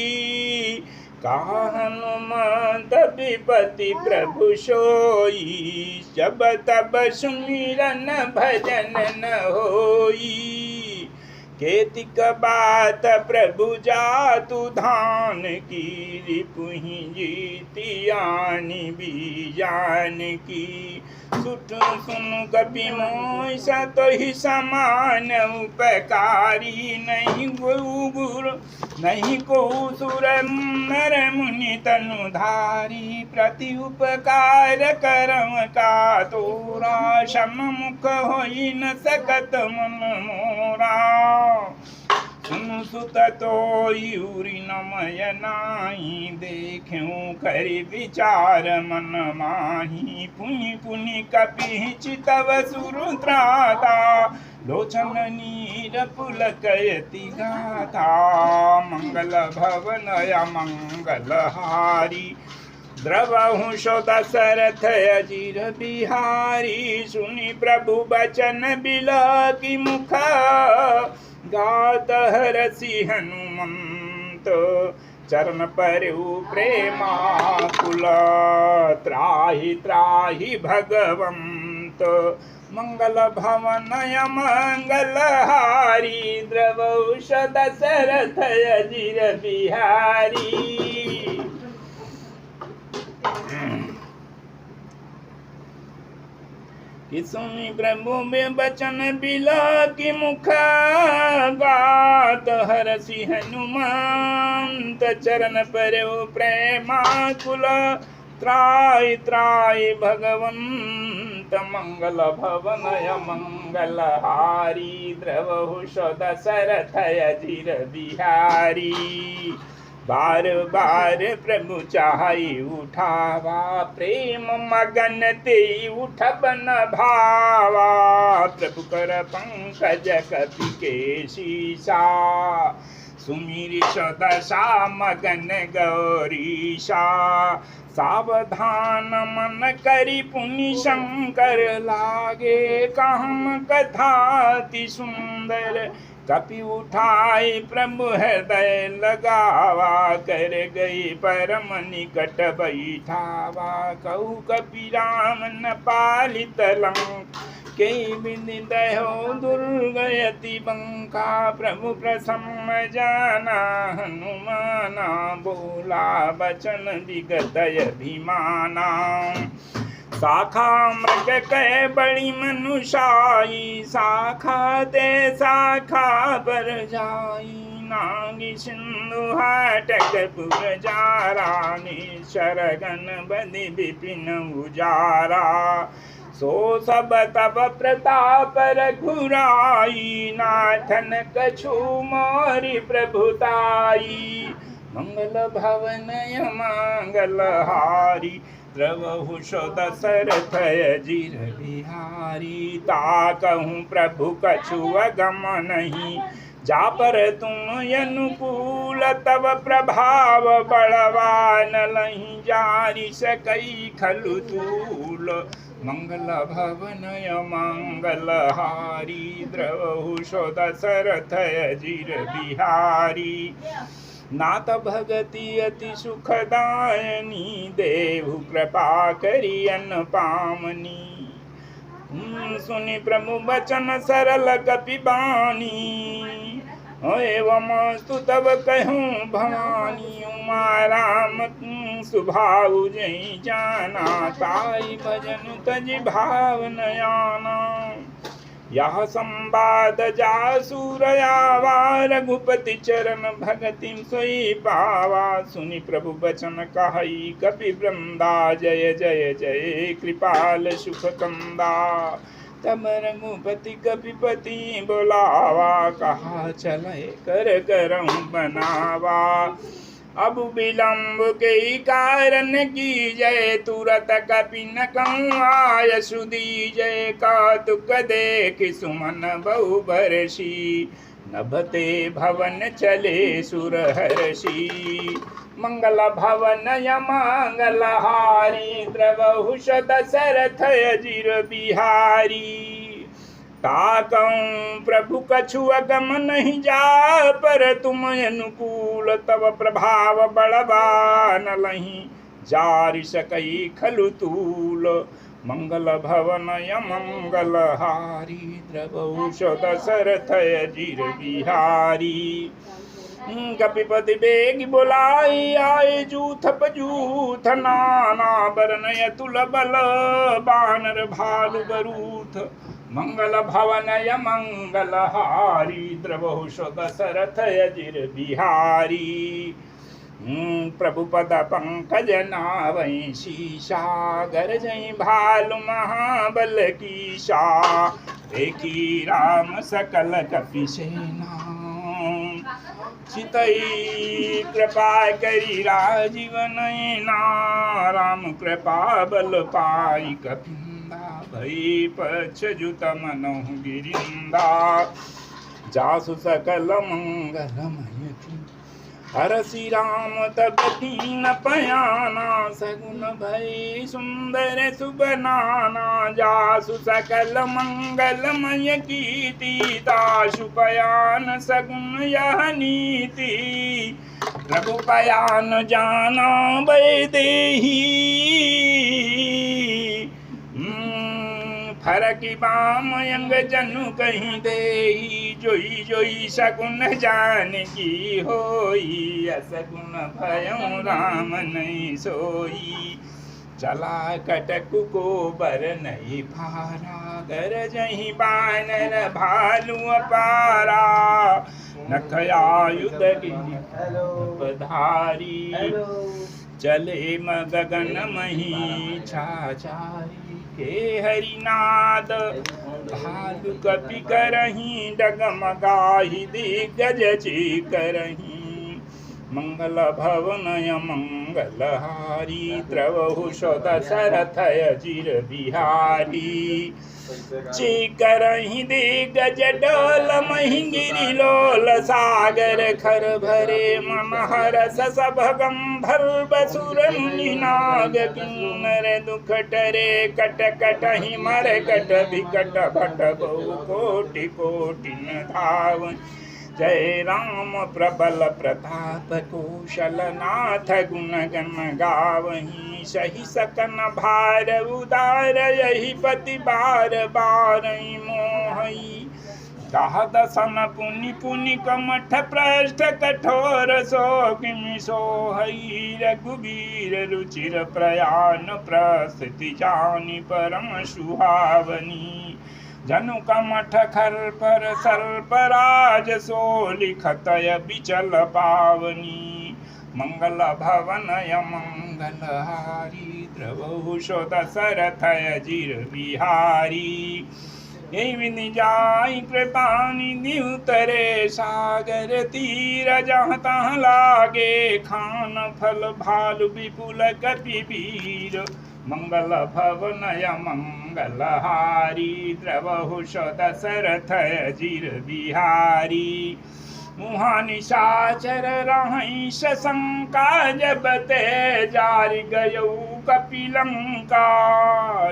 कहा हनुमंत विपति प्रभु सोई जब तब सुमिरन भजन न होई केतिक बात प्रभु जातु धान की रिपुहि जीतियानि बीजान की सुट सुनु कपि मोहि सतो ही समान उपकारी नहीं गुरु नहीं को सुर नर मुनि तनुधारी प्रति उपकार करम का तोरा सम्मुख होई न सकत मन मोरा सुनु सुत तोयुरी नमय नाहि देखूं करि विचार मन माही पुनि पुनि कपि चितव सुरुत्राता लोचन नीर पुलकयति गाथा मंगल भवनय मंगल हारी द्रवहु दशरथ अजीर बिहारी सुनि प्रभु बचन बिलकी मुख गात हरसि हनुमंत चरण परु प्रेमाकुल त्राहि त्राहि भगवंत मंगल भवनय मंगल हारी द्रवौष दशरथ अजीर बिहारी किसुनि प्रभु में बचन बिलकी मुख गात हरसि हनुमंत चरण परु प्रेमाकुल त्राहि त्राहि भगवंत मंगल भवनय मंगल हारी द्रवहु दशरथ अजीर बिहारी बार बार प्रभु चाहि उठावा प्रेम मगन ते उठबन भावा प्रभु कर पंकज कपि के शीशा सुमिरि दशा मगन गौरीशा सावधान मन करि पुनि शंकर लागे कहम कथाति सुंदर कपि उठाई प्रभु हृदय लगावा कर गई परम निकट बैठावा कहु कपि राम न पालित लंक कई विधि दयो दुर्गयति बंका प्रभु प्रसन्न जाना हनुमाना बोला बचन दिगतय अभिमाना शाखा मृग कह बड़ी मनुषाई, शाखा ते शाखा पर जाई। नागी सिंधु हाटक पुर जारा, निश्चर गण बदि विपिन उजारा। सो सब तब प्रताप रघुराई, नाथन कछु मोरी प्रभुताई। मंगल भवन मंगल हारी, द्रवहु सो दशरथ अजीर बिहारी। ताकहु प्रभु कछु अगम नहीं, जा पर तुम अनुकूल तब प्रभाव बलवान लही। जारि सकई खलु तूल, मंगल भवन मंगल हारी। द्रवहु सो दशरथ अजीर बिहारी। नाथ भगति अति सुखदायनी, देहु कृपा करी अन पामनी। सुनि प्रभु बचन सरल कपि बानी, एवमस्तु तब कहूँ भवानी। उमा राम सुभाउ जई जाना, ताई भजन तज भाव नयाना। यह संवाद जासूरयावा, रघुपति चरण भगति सोई पावा। सुनि प्रभु बचन कहई कपि वृंदा, जय जय जय कृपाल सुख कंदा। तब रघुपति कपिपति बोलावा, कहा चले कर करऊं बनावा। अब विलंब के कारण की जय, तुरत कपि न कहूँ आय सुधी जय। कौतुक देख सुमन बहु बरसी, नभते भवन चले सुर हर्षि। मंगल भवन मंगल हारी, द्रवहु सो दशरथ अजीर बिहारी। ताकऊं प्रभु कछु अगम नहीं, जा पर तुम अनुकूल तब प्रभाव बलवान लही। जारि सकई खलु तूल, मंगल भवन मंगल हारी। द्रवहु सो दशरथ अजीर बिहारी। कपिपति बेग बुलाई, आए जूथ पजूथ। नाना बरन अतुल बल, बानर भालु बरूथ। मंगल भवन मंगल हारी, द्रवहु सो दशरथ अजीर बिहारी। प्रभु पद पंकज नावै शीशा, गरजई भालु महाबल कीशा। देखी राम सकल कपि सेना, चितई कृपा करी राजीव नयना। राम कृपा बल पाई कपिंदा, भई पच्युत मनहु गिरिंदा। जासु सकल मंगलमय की, हरसि राम तब कीन पयाना। सगुन भई सुंदर शुभ नाना, जासु सकल मंगलमय कीर्ति। तासु पयान सगुन यह नीति, प्रभु पयान जाना वैदेही। फरकी बाम यंग जनु कहीं देही, जोई जोई सगुन जान की होई। असगुन भयं राम नहीं सोई, चला कटकु को बर नहीं भारा। गरजहि बानर भालु अपारा, नखयायुध पधारी। चले गगन मही छाछारी, के हरिनाद भालु कपि करही। डगमगाहि दिग्गज करही, मंगल भवन मंगल हारी। द्रवहु सो दशरथ अजीर बिहारी। करही दिग्गज डोल महि गिरिलोल, सागर खर भरे मन हरस सब गंधर्व सुर नाग। किन्नर दुख टरे कट कटहि मर कट विकट भट बहु कोटि कोटि न धावन। जय राम प्रबल प्रताप कौशल नाथ, गुण गण गावहीं सही सकन भार उदार। यही पति बार बार मोहई, चाह दसन पुनि पुनि कमठ पृष्ठ कठोर सो किमि सो हई रघुबीर रुचिर प्रयाण प्रस्थिति जानि परम सुहावनी जनु कमठ खर पर सर्पराज सो लिखतय बिचल पावनी मंगल भवनय मंगलहारी द्रवहुषो दशरथय जिर बिहारी यही विधि जाई कृपानिधि उतरे सागर तीर जहाँ तहाँ लागे खान फल भालु विपुल कपिवीर मंगल भवनय मंगलहारी द्रवहुष दशरथ जिर बिहारी मुहा निशाचर रहि शंका जब ते जारि गयौ कपिलंका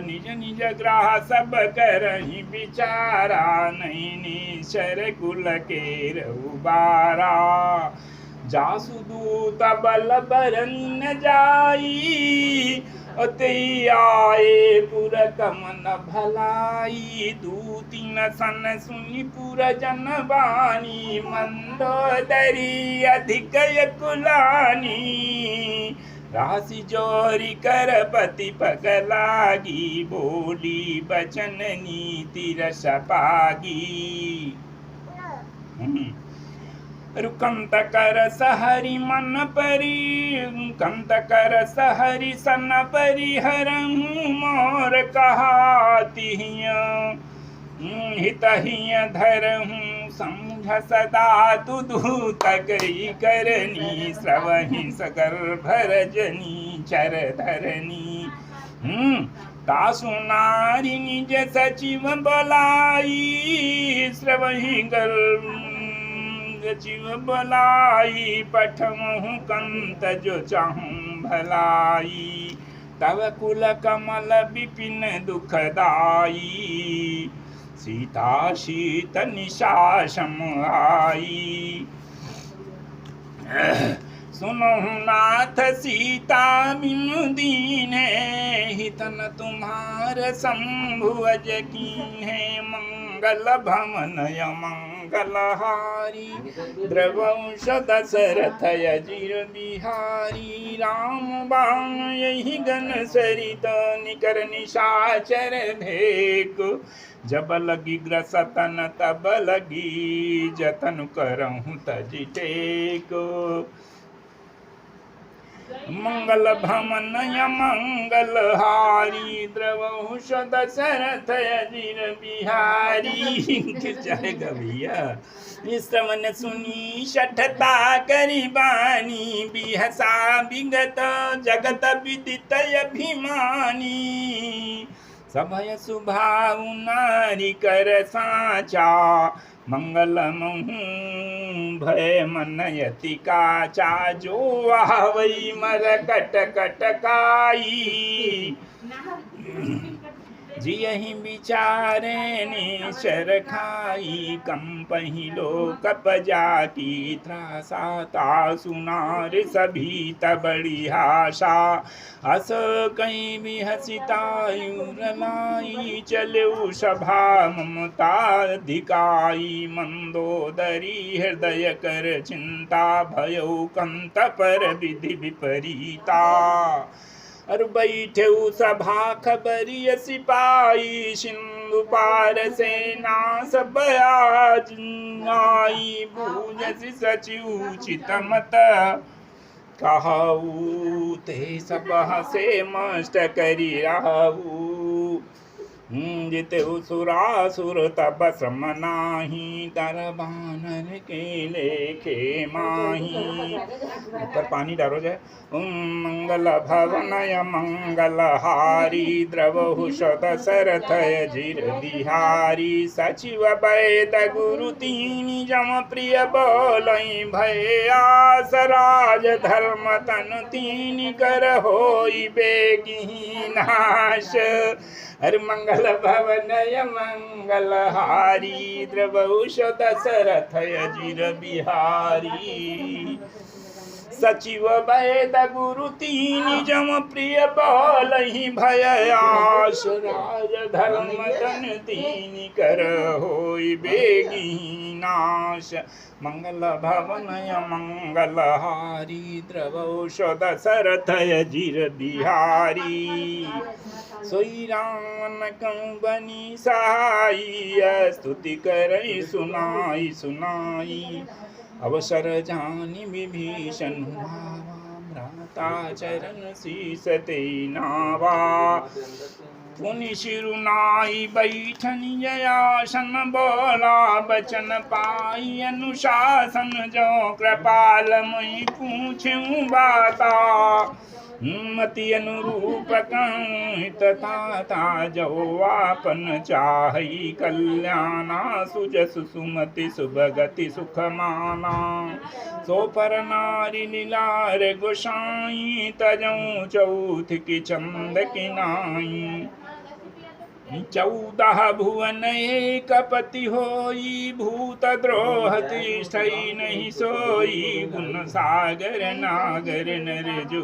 निज निज ग्राह सब करहि विचारा नहीं निशर कुल के रउबारा जासु दूत बल बरन जाई अति आए पुर कमन भलाई दूतिन सन सुनि पुर जन बानी मंदोदरी अधिक कुलानी राशि जोरी कर पति पग लागी बोली बचन नीति रस पागी रुकंत कर सहरि मन परी रुकंत कर सहरि सन परिहरहूँ मोर कहातिहिय हितहिय धरहूँ समझ सदा तु दूत गई करनी श्रवहि सगर भरजनी चर धरनी तासु नारी निज सचिव बोलाई श्रवहि गर सचिव बलाई पठमहु कंत जो चाहूं भलाई तव कुल कमल विपिन दुखदाई सीता शीत निशासम आई सुनहु नाथ सीता बिनु दीने हितन तुम्हार शंभु अज कीन्हे मंगल भवनय मंगलहारी द्रवंश दशरथ अजिर बिहारी राम बाण यही गण सरित निकर निशाचर भेक जब लगी ग्रसतन तब लगी जतन करहूँ तजि टेक मंगल भवनय मंगलहारी द्रवहुष दशरथ अजिर बिहारी जाएगा भैया इस मन सुनी शठता करी बानी बिहसा विगत जगत विदित अभिमानी सभय सुभाव नारी कर साचा मंगल महूँ भय मनयति काचा जो आवई मर कट कटकाई जियहि विचारे निशर खाई कंपहि लोक पजाकी त्रासा सुनार सभी तबड़ी आशा अस कहीं भी हसितायुरलाई चलऊ सभा ममता धिकाई मंदोदरी हृदय कर चिंता भयो कंत पर विधि विपरीता और बैठे सभा खबरिय सिपाही सिंधु पार सेना सब आज आई बूझ सचिव चितमत कहू ते सब हसे मस्त करी रहू जिते सुरासुर तब समनाही दरबानर के लेखे माही ऊपर पानी डालो जाए मंगल भवनय मंगलहारी द्रवहुष दशरथ अजिर बिहारी सचिव वैद गुरु तीन जम प्रिय बोलई भय आस राज धर्म तन तीन कर होई बेगी नाश हर मंगल भवनय मंगलहारी द्रवहुष दशरथ अजिर बिहारी सचिव वैद गुरु तीन जम प्रिय बलहि भय आश राज धर्म धन तीन कर होई बेगी नाश मंगल भवनय मंगल हारी द्रवौषध दशरथय जिर बिहारी सोई रावण कंबनी सहाई स्तुति करई सुनाई सुनाई अवसर जानि विभीषण भ्राता चरण शीस ते नावा पुनि शिरुनाई बैठन जयासन बोला बचन पाई अनुशासन जो कृपाल मई पूछूं बाता मति अनुरूप तथा जो आपन चाहि कल्याणा सुजस सुमति सुभगति सुख माना सो पर नारी लीलार गोसाई तजऊ चौथ की चंद की नाई 14 भुवन एक पति होई भूत द्रोह तिष्ठई नहीं सोई गुण सागर नागर नर जो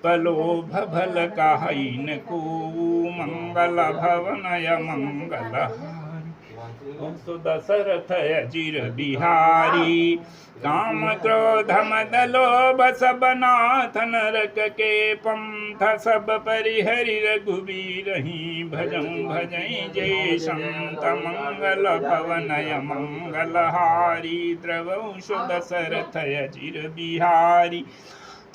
पलोभ भल काहिन को मंगल भवनय मंगल दशरथ अजिर बिहारी काम क्रोध मद लोभ सब नाथ नरक के पंथ सब परिहरि रघुबीर ही भजऊं भजई जय संत मंगल भवनय मंगल हारी द्रवंश दशरथ अजिर बिहारी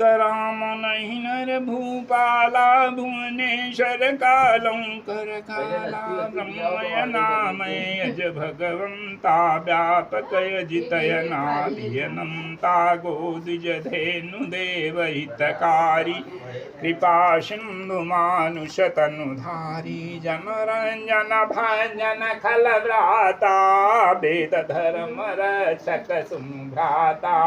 राम नहीं नर भूपाला भुवनेश्वर कालंकर काला ब्रह्मय नामय अज भगवंता व्यापक जितय नाभियनंता गोदिज धेनु देव हितकारी कृपा सिंधु मानुष तनुधारी जनरंजन भंजन खल भ्राता वेद धर्म रक्षक सुभ्राता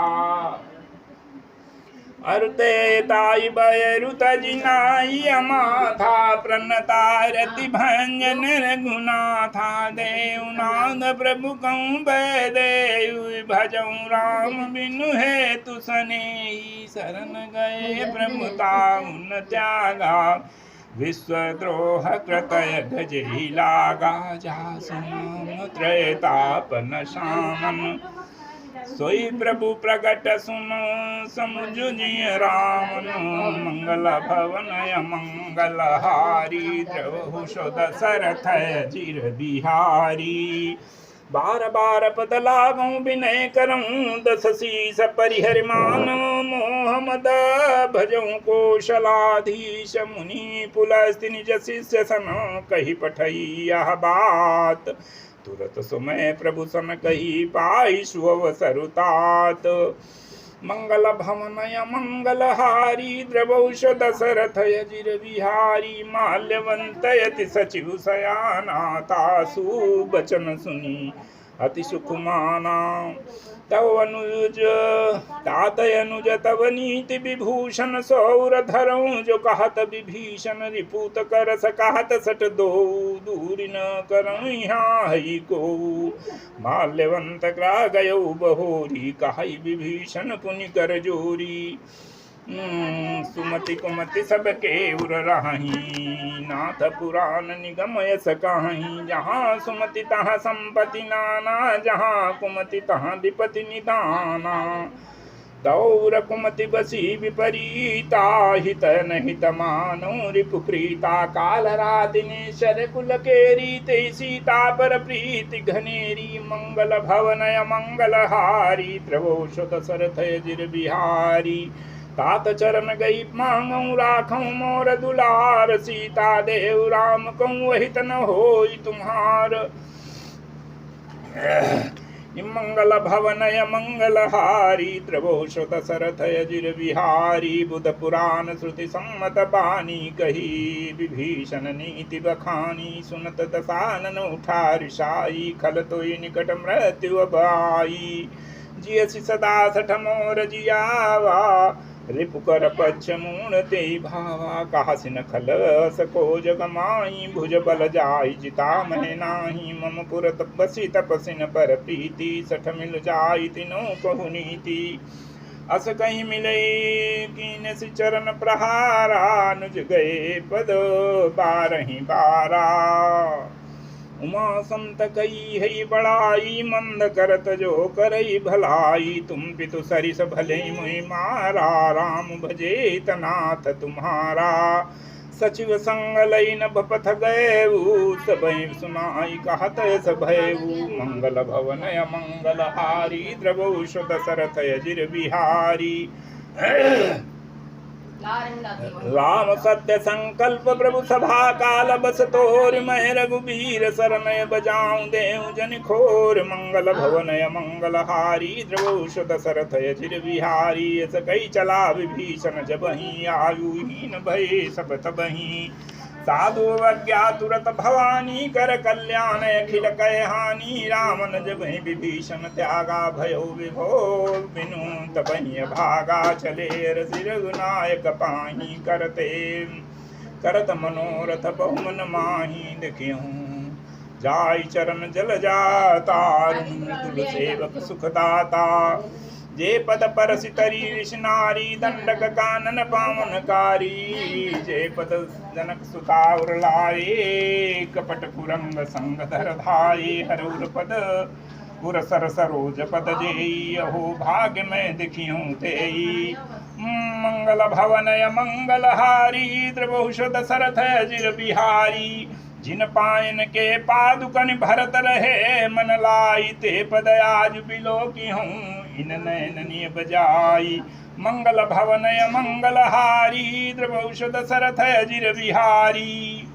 अरुते ताई बयरुत जिनाई अमाथा प्रणतारति भंजन रघुनाथा देवनाथ प्रभु कहूँ देव भजऊं राम बिनु हेतु सनेही शरण गए प्रभुता उन त्यागा विश्वद्रोह कृतय गजहि लागा जासु त्रयतापन शामन सोई प्रभु प्रगट सुनो समुझ जिय रामन मंगल भवनय मंगल हारी द्रवहुष दशरथ अजिर बिहारी बार बार पद लागूं विनय करऊं दस शीस परिहर मान मोह मद भजऊं कौशलाधीश मुनि पुलस्त्य निज शिष्य सन कही पठई यह बात तुरत सुमय प्रभु सन कही पाई सुअवसरुतात मंगल भवनय मंगल हारी द्रवौष दशरथ अजिर बिहारी माल्यवंतयति सचिव शयानातासु बचन सुनी अति सुख माना तव अनुज तात अनुज तव नीति विभूषण सौर धरऊं जो कहत विभीषण रिपुत कर सकहत सट दो दूर न करऊं यहाँ हई को माल्यवंत ग्रा गयो बहोरी कहाई विभीषण पुनि कर जोरी सुमति कुमति सबके उर रही नाथ पुराण निगमय सकाही जहाँ सुमति तहाँ संपत्ति नाना जहाँ कुमति तहाँ विपति निदाना दौर कुमति बसी विपरीता हित नहित मानो रिपुप्रीता काल रातिनी शर कुल केरी ते सीता पर प्रीति घनेरी मंगल भवनय मंगल हारी द्रवोष दशरथ अजिर बिहारी तात चरण गई मांगऊं राखऊं मोर दुलार सीता देव राम कहूँ वहित न होई तुम्हार मंगल भवनय मंगल हारी द्रवोष दशरथ अजिर बिहारी बुध पुराण श्रुति सम्मत बानी कही विभीषण नीति बखानी सुनत दसानन उठा ऋषाई खल तोई निकट मृत्यु बाई जियसि सदा सठ मोर जियावा रिपुकर पक्ष मूण ते भावा कहासि न खल सको जगमाई भुज बल जाई जिता मह नाही मम पुर तपसि तपसिन पर प्रीति सठ मिल जाई तिनो कहु नीति अस कहीं मिले कीन सि चरण प्रहारा, अनुज गए पद बारही बारा। उमा संत कई है बड़ाई, मंद करत जो करई भलाई। तुम पितु सरिस भले मुहि मारा, राम भजे तनाथ तुम्हारा। सचिव संग लई नभ पथ गएऊ, सबहि सुनाई कहत सभयऊ। मंगल भवन अमंगल हारी, द्रवौ सुत दशरथ अजिर बिहारी। राम सत्य संकल्प प्रभु सभा काल, बस तोर मैं रघुबीर सरनय बजाऊं देव जन खोर। मंगल भवन मंगल हारी, द्रवौ सुत दशरथ अजिर बिहारी। ऐस कई चला विभीषण जबहि, आयुहीन भये सब तबहि। साधु अवज्ञा तुरत भवानी, कर कल्याण अखिल कय हानि। रामन जबहि विभीषण त्यागा, भयो विभोर बिनु तबहि भागा। चले रसि रघुनायक पाहि, करत मनोरथ बहुमन माहि। देखिहूँ जाय चरण जल जाता, मृदुल सेवक सुखदाता। जे पद परसि तरी ऋषि नारी, दंडक कानन पावनकारी। जे पद जनक सुता उर लाए, कपट कुरंग संग धर धाये। हरउर पद उर सर सरोज पद जेई, अहो भाग्य में दिखियूं तेई। मंगल भवन मंगल हारी, द्रवौ सुत दशरथ अजिर बिहारी। जिन पायन के पादुकन भरत रहे, मन लाई ते पद आज बिलोकी हूँ। इन नयन निय बजाई, मंगल भवन मंगल हारी, द्रवौ सुत दशरथ अजिर बिहारी।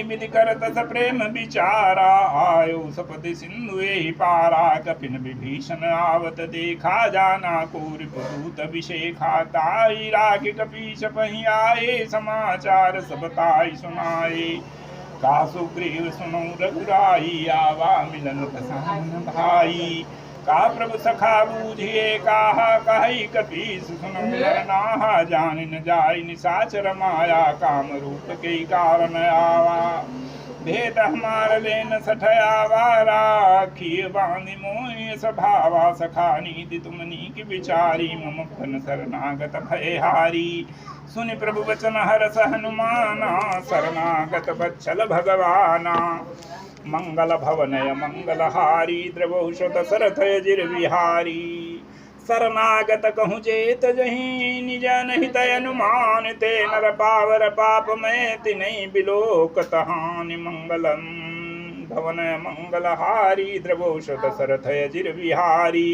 विधि करत स प्रेम विचारा, आयो सपति सिंधु एहि पारा। कपिन विभीषण आवत देखा, जाना कोरि पुरूत अभिषेखा। ताई राखि कपीश पहि आए, समाचार सब ताई सुनाए। का सुग्रीव सुनौ रघुराई, आवा मिलन प्रसन्न भाई। का प्रभु सखा बूझिए काहा, कहि कपीस सुनौ नर नाहा। जान न जाय निशाचर माया, काम रूप के कारण आवा। भेद हमार लेन सठयावा, राखिय बांधि मोहि स्वभावा। सखा नीति तुम नीक विचारी, मम फन शरणागत भयहारी। सुनि प्रभु वचन हरष हनुमाना, शरणागत वत्सल भगवाना। मंगल भवनय मंगल हारी, द्रवौ सुत दशरथ अजिर बिहारी। शरणागत कहूँ जेत जहीं, निज निहित अनुमान। ते नर पावर पाप में तिनहि बिलोकत हानि। मंगलम भवन मंगल हारी, द्रवौ सुत दशरथ अजिर बिहारी।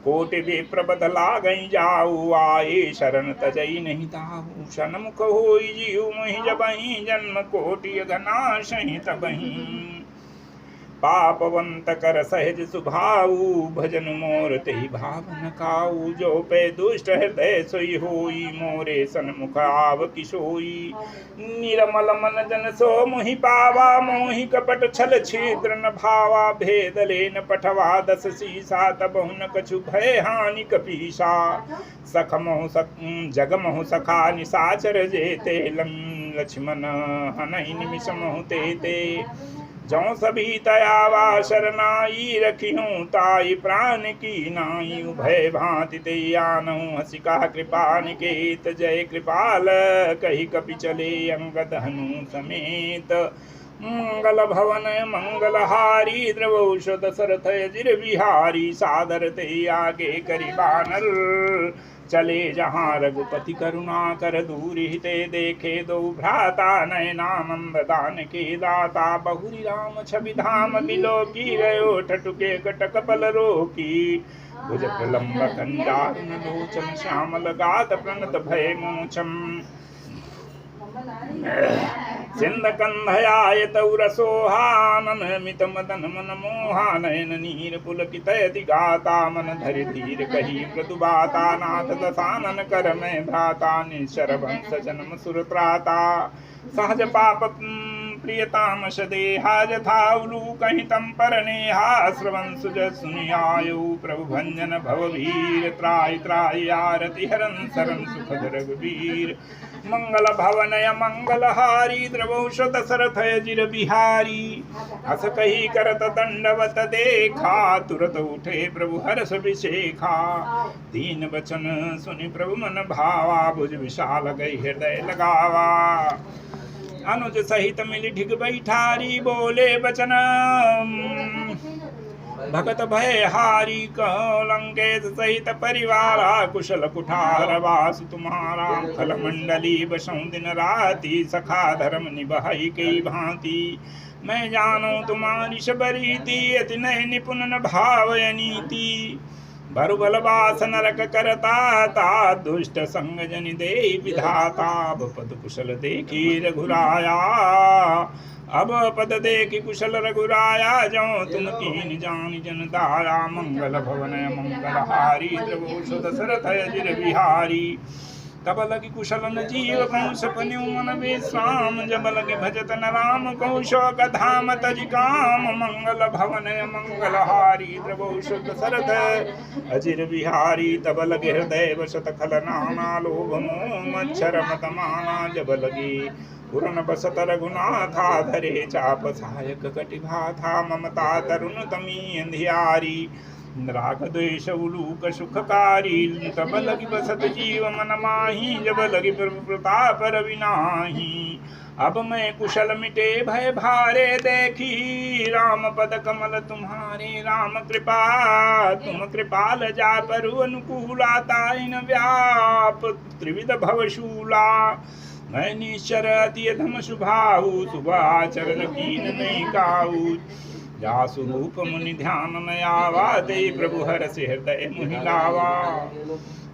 कोटि विप्र बध लागई जाऊ, आए शरण तजई नहीं ताऊ। सन्मुख होई जीव मोहि जबहि, जन्म कोटि अघनाशहि तबहि। पापवंत कर सहज सुभाऊ, भजन मोर तेहि भाव न काऊ। जो पे दुष्ट हृदय सोई होई, मोरे सन्मुख आव किशोई। निरमल मन जन सो मोहि पावा, मोहि कपट छल छिद्र न भावा। भेद लेन पठवा दस सीसा, तबहु न कछु भय हानि कपीसा। सख मोह जग मोह सखा निशाचर जेते, लक्ष्मण हनहि निमिष मोह तेते। जौ सभी तयावा शरनाई, रखिहूँ ताई प्राण की नाई। उभय भांति ते आनहु, हसि कहा कृपा निकेत। जय कृपाल कहि कपि चले, अंगद हनु समेत। मंगल भवन मंगल हारी, द्रवौ सुत दशरथ अजिर बिहारी। सादर ते आगे करि बानर, चले जहाँ रघुपति करुणा कर। दूर हिते देखे दो भ्राता, नयनानंद दान के दाता। बहुरी राम छवि धाम बिलोकी, रयो ठटुके कटक पल रोकी। भुज प्रलंब कंजारुन लोचन, श्यामल गात प्रणत भय मोचम। सिंध कंधयाय तौ रसोहानन, मित मदन मन मोहा। नयन नीर पुलकित अति गाता, मन धरि धीर कही मृदु बाता। नाथ दसानन कर में भ्राता, निश्चर वंश जन्म सुर त्राता। सहज पाप प्रियतामश देहा जथाउलू कहीं तम पर नेहा श्रवण सुज सुनियायु प्रभु भंजन भववीर त्राय त्राय आरति हरन शरण सुखद रघुवीर मंगल भवनय मंगलहारी द्रवौषध सरथय जिर बिहारी हस कही करत दंडवत देखा तुरत उठे प्रभु हर्ष विशेखा दीन वचन सुनि प्रभु मन भावा भुज विशाल गई हृदय लगावा अनुज सहित मिली ढिग बैठारी बोले वचन भगत भय हारी लंकेश सहित परिवारा कुशल कुठार वास तुम्हारा खल मंडली बसों दिन राति सखा धर्म निभाई कई भांति मैं जानो तुम्हारी शबरीति अति नय निपुण न भावय नीति बरुबल वास नरक करता ता दुष्ट संग जनि दे विधाता पद कुशल देखी रघुराया अब पद देखी कुशल रघुराया जो तुम कीन जान जन दाया मंगल भवन मंगल हारी द्रवोषध दशरथ अजिर बिहारी तब लगी कुशल न जीव कंस पन्यु मन विश्राम जब लगी भजत न राम कौशोक धाम तज काम मंगल भवन मंगल हारी द्रवोषध दशरथ अजिर बिहारी तब लगे हृदय वसत खल नाना लोभ मोह मच्छर मत माना जब लगी पुरन बसत रघुनाथा धरे चाप सहायक कटिभा था ममता तरुण तमी अंधियारी राग द्वेष उलूक सुखकारी तब लगी बसत जीव मन माही जब लगी प्रभु प्रताप रविनाही अब मैं कुशल मिटे भय भारे देखी राम पद कमल तुम्हारे राम कृपा तुम कृपाल जा परु अनुकूला ताइन व्याप त्रिविध भवशूला मैं निश्चर अति धम शुभाऊ सुबह चरण कीन नहीं काऊ जासु रूप मुनि ध्यान न आवा दे प्रभु हर से हृदय मुहिलावा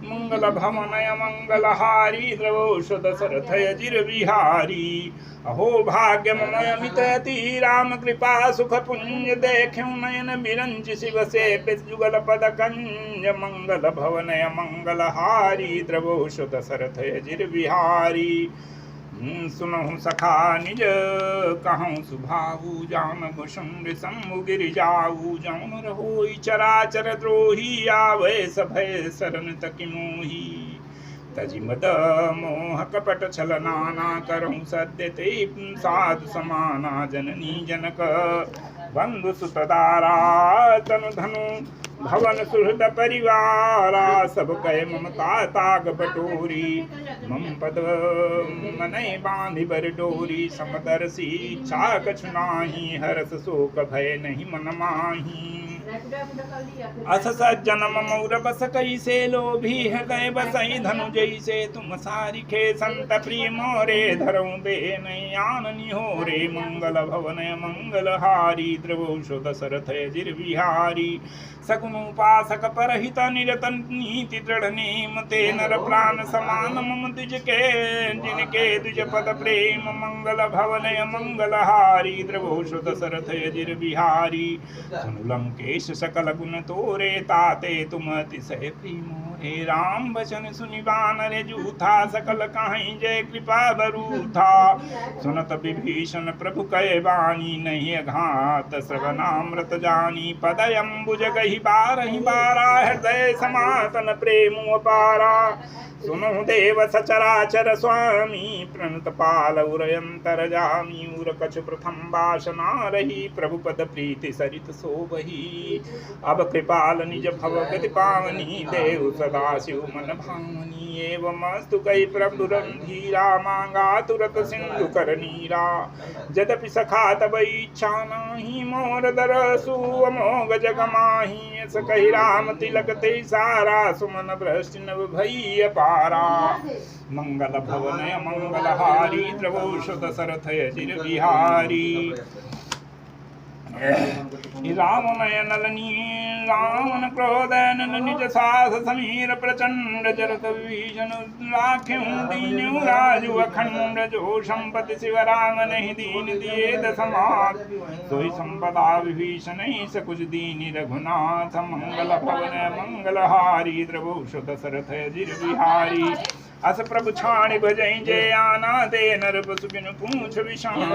मंगल भवनय मंगल हारी द्रवोषध दशरथ अजिर बिहारी अहो भाग्य ममय मितयति राम कृपा सुख पुण्य देख्यु नयन बिरंज शिव से जुगल पद कंज मंगल भवनय मंगल हारी द्रवोषध दशरथ अजिर बिहारी सुनहु सखा निज कहूँ सुभाऊ जान भुषुंड सम्मु गिर जाऊ जौन रहोई चराचर द्रोही आवे सभय शरण तकि मोही तजि मद मोह कपट छल नाना करहु सत्य ते साधु समाना जननी जनक बंधु सुतदारा तनु धनु भवन सुहृद परिवारा सब कह ममता ताग बटोरी मम पद मनय बांधि बर डोरी समदर्शी इच्छा कछु नाही हरस शोक भय नहीं मन माही अस सज्जन मौर बस कैसे लोभी हृदय बसई धनु जैसे तुम सारिखे संत प्रिय मोरे धरऊ दे नयान निहोरे मंगल भवन मंगल हारी द्रवोषो दशरथ अजिर बिहारी सगुण उपासक परहित निरत नीति दृढ़ नेम ते नर प्राण समान मम द्विज के जिनके द्विज पद प्रेम मंगल भवन मंगल हारी द्रवोषो दशरथ अजिर बिहारी सुनु लंकेश सकल गुण तोरे ताते तुम अतिशय प्रेमो हे राम वचन सुनि बानर जूथा सकल काहीं जय कृपा बरूथा सुनत विभीषण प्रभु कहे वाणी नहीं अघात श्रवणामृत जानी पदयम्बुज गहि बारहि बारा हृदय समातन प्रेम अपारा सुनो देव सचराचर स्वामी प्रणत पाल उरयंतर जामी उर कछ प्रथम वासना रही प्रभु पद प्रीति सरित सोबही अब कृपाल निज भव गति पावनी देव सदा शिव मन भावनी एवं अस्तु कई प्रभु रंधीरा मांगा तुरत सिंधु कर नीरा जदपि सखा तब इच्छा नाही मोर दरसु अमोघ जग माही सकहि राम तिलक ते सारा सुमन भ्रष्ट नव भई अपारा मंगल भवन मंगल हारी द्रवोषो दशरथ अजिर बिहारी राम नयन रावण क्रोध निज सास समीर प्रचंड जरत विभीषण राख्यु दीनु राजु अखंड जो संपति शिव राम नहीं दीन दिए दसमात सोई संपदा विभीषण सकुच दीन रघुनाथ मंगल भवन मंगल हारी द्रवोषो दशरथ अजिर बिहारी अस प्रभु छाणि भजई जय आना दे नर पशु बिनु पूछ विषाना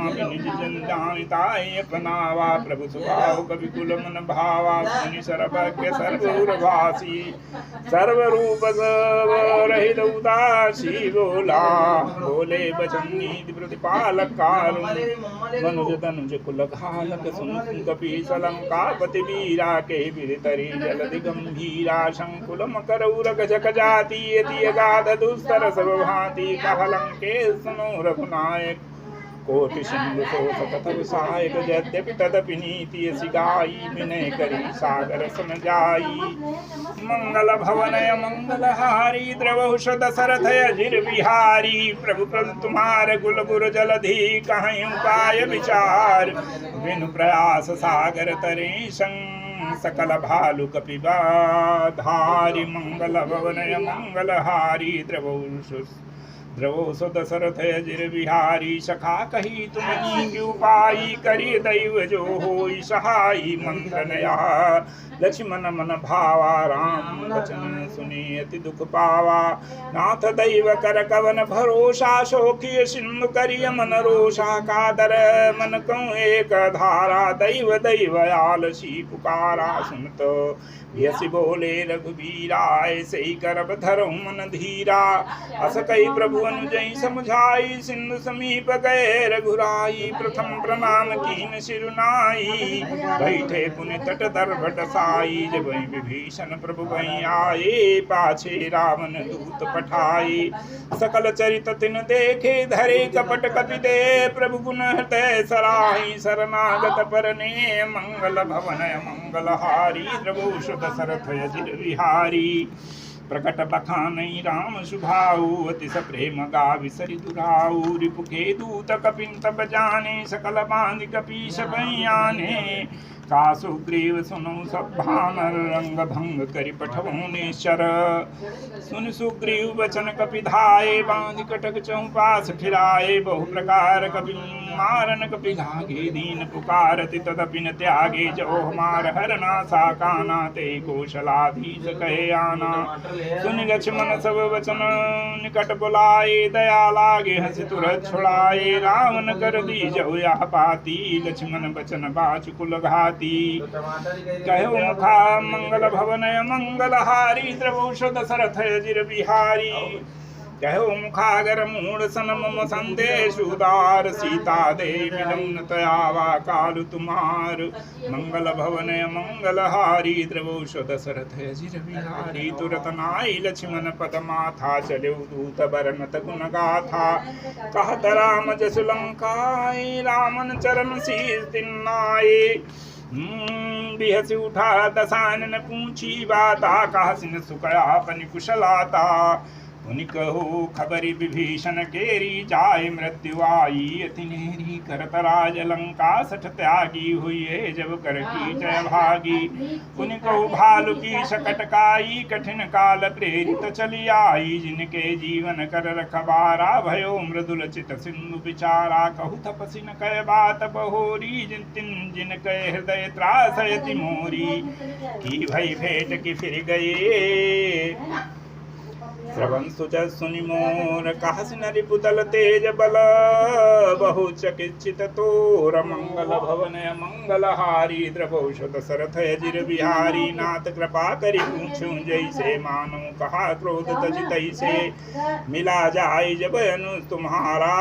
बिनु जन जानिताय अपनावा प्रभु स्वभाव कवि कुल मन भावा सुनि सर्वज्ञ सर्वभासी सर्वरूप रहित उदासी बोला बोले बचन नीति प्रतिपालक काल मनुज तनुज कुल घालक सुन कपि सलंकापति वीरा के बिरतरी जलधि गंभीरा शंकुल मकर उरग जक जाति यति अगाध दुस्तर सब भांति कहलंके सुनो रघुनायक कोटि सिंधु सो सकत विसायक यद्यपि तदपि नीति सिगाई विनय करी सागर सन जाई मंगल भवनय मंगलहारी द्रवहुष दशरथ अजिर बिहारी प्रभु प्रभु तुम्हार कुल गुरु जलधि कहीं उपाय विचार बिनु प्रयास सागर तरे संग सकल भालु कपिबा धारी मंगल भवनय मंगलहारी द्रवो दशरथ अजिर बिहारी सखा कही तुमनी की उपाई करी दैव जो होई सहाई मंत्र नया लक्ष्मण मन भावा राम वचन सुनी अति दुख पावा नाथ दैव कर कवन भरोसा शोकिय सिंधु करिय मन रोषा कादर मन कहूँ एक धारा दैव दैव आलसी पुकारा सुनत यसी बोले रघुबीरा ऐसे ही करब धरऊ मन धीरा अस कई प्रभु अनुजई समझाई सिंधु समीप गए रघुराई प्रथम प्रणाम कीन सिरुनाई बैठे पुनि तट दर्भट साई जब विभीषण प्रभु भई आए पाछे रावण दूत पठाई सकल चरित तिन देखे धरे कपट कपि दे प्रभु गुण हृदय सराही शरणागत परने मंगल भवन मंगलहारी द्रवोष दशरथ अजिर विहारी प्रकट बखानई राम सुभाऊ अति प्रेम गावि सरि दुराऊ रिपुके दूत कपिन तब जाने सकल बांध कपीश बयाने का सुग्रीव सुनु सब भानर रंग भंग करि पठवु निश्चर सुन सुग्रीव वचन कपि धाये बांध कटक चौपास फिराए बहु प्रकार कपि मारन कपि घागे दीन पुकारति तदपि न त्यागे जो हमार हरना साकाना ते कौशलाधीश कहे आना सुन लक्ष्मण सब वचन निकट बुलाए दया लागे हंस तुरत छुड़ाए रावण कर दी जो यह पाती लक्ष्मण बचन बाच कुल घाती कहो मुखा मंगल भवनय मंगलहारी द्रवोष दशरथ अजिर बिहारी कहो मुखागर मूढ़ सन मम संदेश उदार सीता दे मिलन तयावा कालु तुम्हार मंगल भवनय मंगलहारी द्रवोष दशरथ अजिर बिहारी तुरत नाई लक्ष्मण पद माथा चले दूत बरनत गुण गाथा कहत राम जसु लंकाई रामन चरण शीर तिन्नाए बिहसी उठा दसानन पूछी बाता कहसिन सुकया पनि कुशलाता उनि कहो खबरि विभीषण केरी जाय मृत्यु आई अति नेरी करत राज लंका सठ त्यागी हुई है जब कर की जय भागी उनि कहो भालु की शकटकाई कठिन काल प्रेरित चली आई जिनके जीवन कर रखबारा भयो मृदुल चित सिंधु विचारा कहु तपसी न कह बात बहोरी जिन कह हृदय त्रासयति मोरी की भई भेंट की फिर गए श्रवण सुच सुनि मोर कहस नरि पुतल तेज बल बहु चकिचित तोर मंगल भवन मंगलहारी द्रवोष दशरथ अजिर बिहारी नाथ कृपा करि पूछूं जैसे मानो कहा क्रोध तज तैसे मिला जाय जब अनु तुम्हारा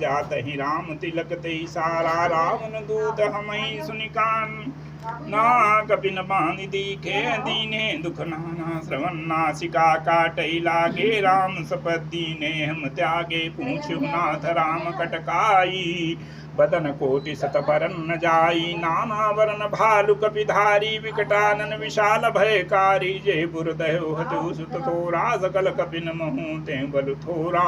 जात ही राम तिलक ते सारा रावण दूत हमई सुनि कान ना कपिन बांधि दीखे दीने दुख नाना श्रवण नासिका काटई लागे राम सपत दीने हम त्यागे पूछु नाथ राम कटकाई बदन कोटि सत बरन न जाई नाना वरण भालु कपिधारी विकटानन विशाल भयकारी जय बुरदयो हतु सुत थोरा सकल कपिन महु ते बल थोरा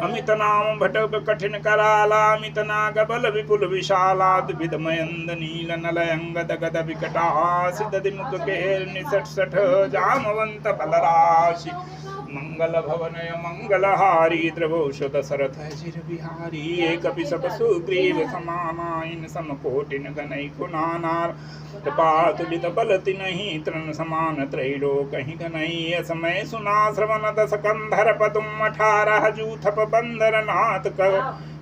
अमित नाम भटक कठिन कराला अमित नाग बल विपुल विशाला द्विध मयंद नील नल अंगद गद विकटा सिद्ध मुख केर निसठ सठ जामवंत बलराशि मंगल भवनय मंगलहारी द्रवोष दशरथ अजिर बिहारी एक सब सुग्रीव समाना इन समकोटिन गणै गुणानार कृपातुलित बल तिनहि तृण समान त्रैलोक ही गणै असमय सुना श्रवण दस कंधर पदुम 18 जूथप बंदर नाथ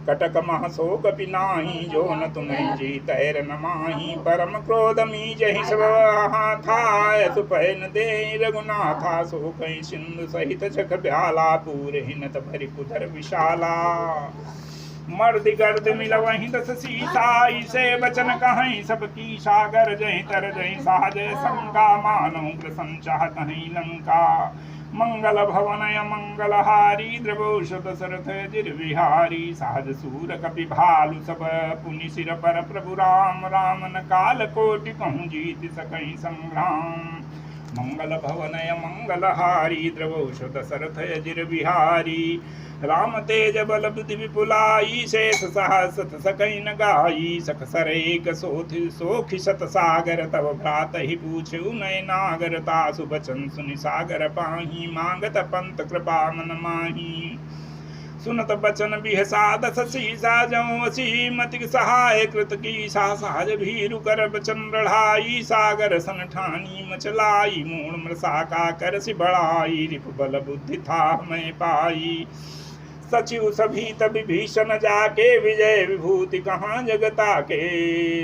कटक महशोक पिनाही जो न तुम्हें जी तैर नमाही परम क्रोध मी जहि सब थाय सुपैन दे रघुनाथा सो कहीं सिंधु सहित चख ब्याला पूरे हिनत भरि पुधर विशाला मर्द गर्द मिलवहि दस सीसाई से बचन कहीं सबकी सागर जहि तर जहि साजय संगा मानो ग्रसन चाहत ही लंका मंगल भवनय मंगलहारी द्रवौषध सरथ जिर विहारी सहज सूर कपि भालु सब पुनि सिर पर प्रभु राम रामन काल कोटि कहूँ जीत सकहि संग्राम मंगल भवनय मंगलहारी द्रवौषध सरथ जिर विहारी राम तेज बल बुद्धि विपुलाई शेष सहस सकई न गाई सख सर एक सोखि सत सागर तब भ्रात ही पूछू नय नागर तासु बचन सुनि सागर पाही मांगत पंत कृपा मन माही सुनत बचन बिहसा दस सीसा जौसी मति सहाय कृत की सा सहज भीरु कर बचन रढ़ाई सागर सन ठानी मचलाई मूण मृषा का कर सि बढ़ाई रिपु बल बुद्धि था मैं पाई सचिव सभी तब भीषण जाके विजय विभूति कहाँ जगता के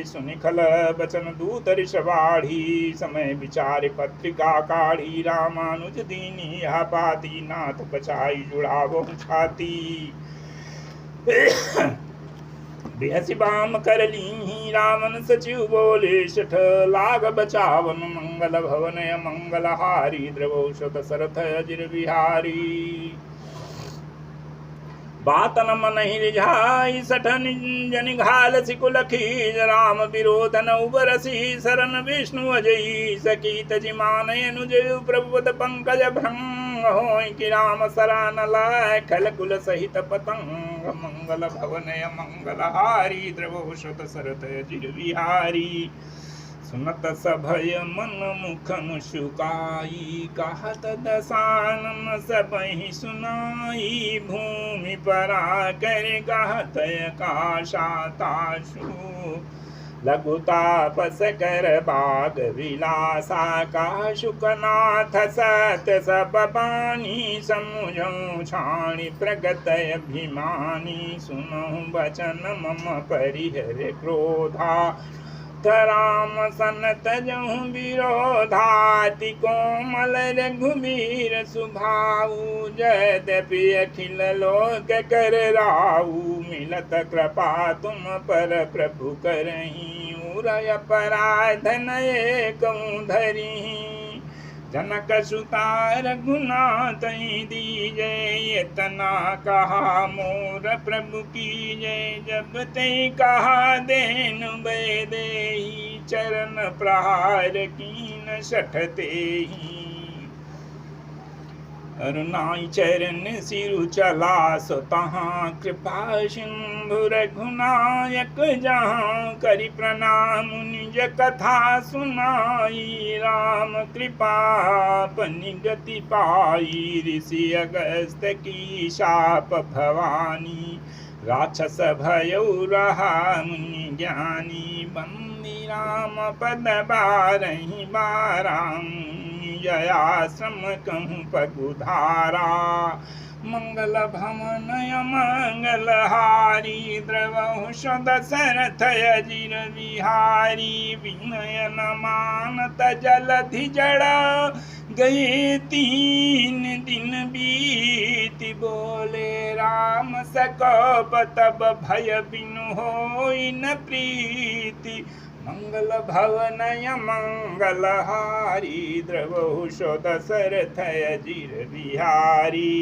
सुनिखल बचन दूत ऋषवाढ़ी समय विचार पत्रिका काढ़ी रामानुज दीनी यह पाती नाथ बचाई जुड़ावो छाती बेहसी बाम कर ली रावण सचिव बोले शठ लाग बचावन मंगल भवनय मंगलहारी द्रवौषध सरथ जिर विहारी बातन मन ही रिझाई सठन जन घाल सिकुलखी राम विरोधन उबरसी शरण विष्णु अजयी सकीत जिमान अनुजयु प्रभुद पंकज भंग होय कि राम सरान लाय खल कुल सहित पतंग मंगल भवनय मंगलहारी द्रवौषध सरथ जिर विहारी सुनत सभय मन मुख मुशुकाई कहत दसानन सबहि सुनाई भूमि परा कर कहत आकाशाताशु लघुतापस कर बाग विलासा का शुकनाथ सत्य सब बानी समुझौ छाणी प्रगत अभिमानी सुनहु वचन मम परिहर क्रोधा राम सन तजहु विरोधाति कोमल रघुवीर सुभाऊ यद्यपि अखिल लोक कर राऊ मिलत कृपा तुम पर प्रभु करही उरय अपराध नये कहूँ धरी जनक सुता रघुनाथ दीजे इतना कहा मोर प्रभु की जय जब ते कहा देनु बेदेही चरण प्रहार कीन सठते ही अरुणाई चरण सिरु चला सो तहाँ कृपा सिंधु रघुनायक जहाँ करि प्रणाम निज कथा सुनाई राम कृपा पनि गति पाई ऋषि अगस्त की शाप भवानी राक्षस भयो रहा मुनि ज्ञानी बंदी राम पद बारहि बाराम जयाश्रम कहूँ पगुधारा मंगल भवनय मंगलहारी द्रवौषध सरथ जिर विहारी विनय न मानत जलधि जड़ गए 3 दिन बीति बोले राम सकोप तब भय बिनु होई न प्रीति मंगल भवनय मंगलहारी द्रवौषध सरथ जिर विहारी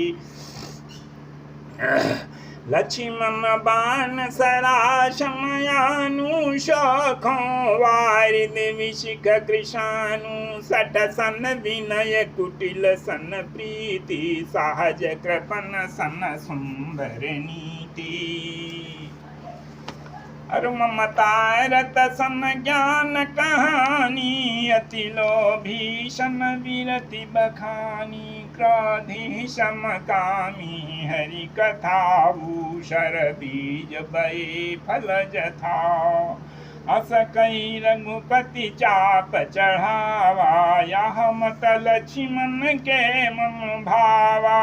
लक्ष्मण बाण सराशमयानु शोखों वारिद विशिख कृशानु सठ सन विनय कुटिल सन प्रीति सहज कृपन सन सुंदर नीति अरु ममता रत सम ज्ञान कहानी, अति लोभी सम विरति बखानी, क्रोधी सम कामी हरि कथाऊ, शर बीज बये फल जथा, अस कई रघुपति चाप चढ़ावा, यह मत लक्ष्मण के मन भावा,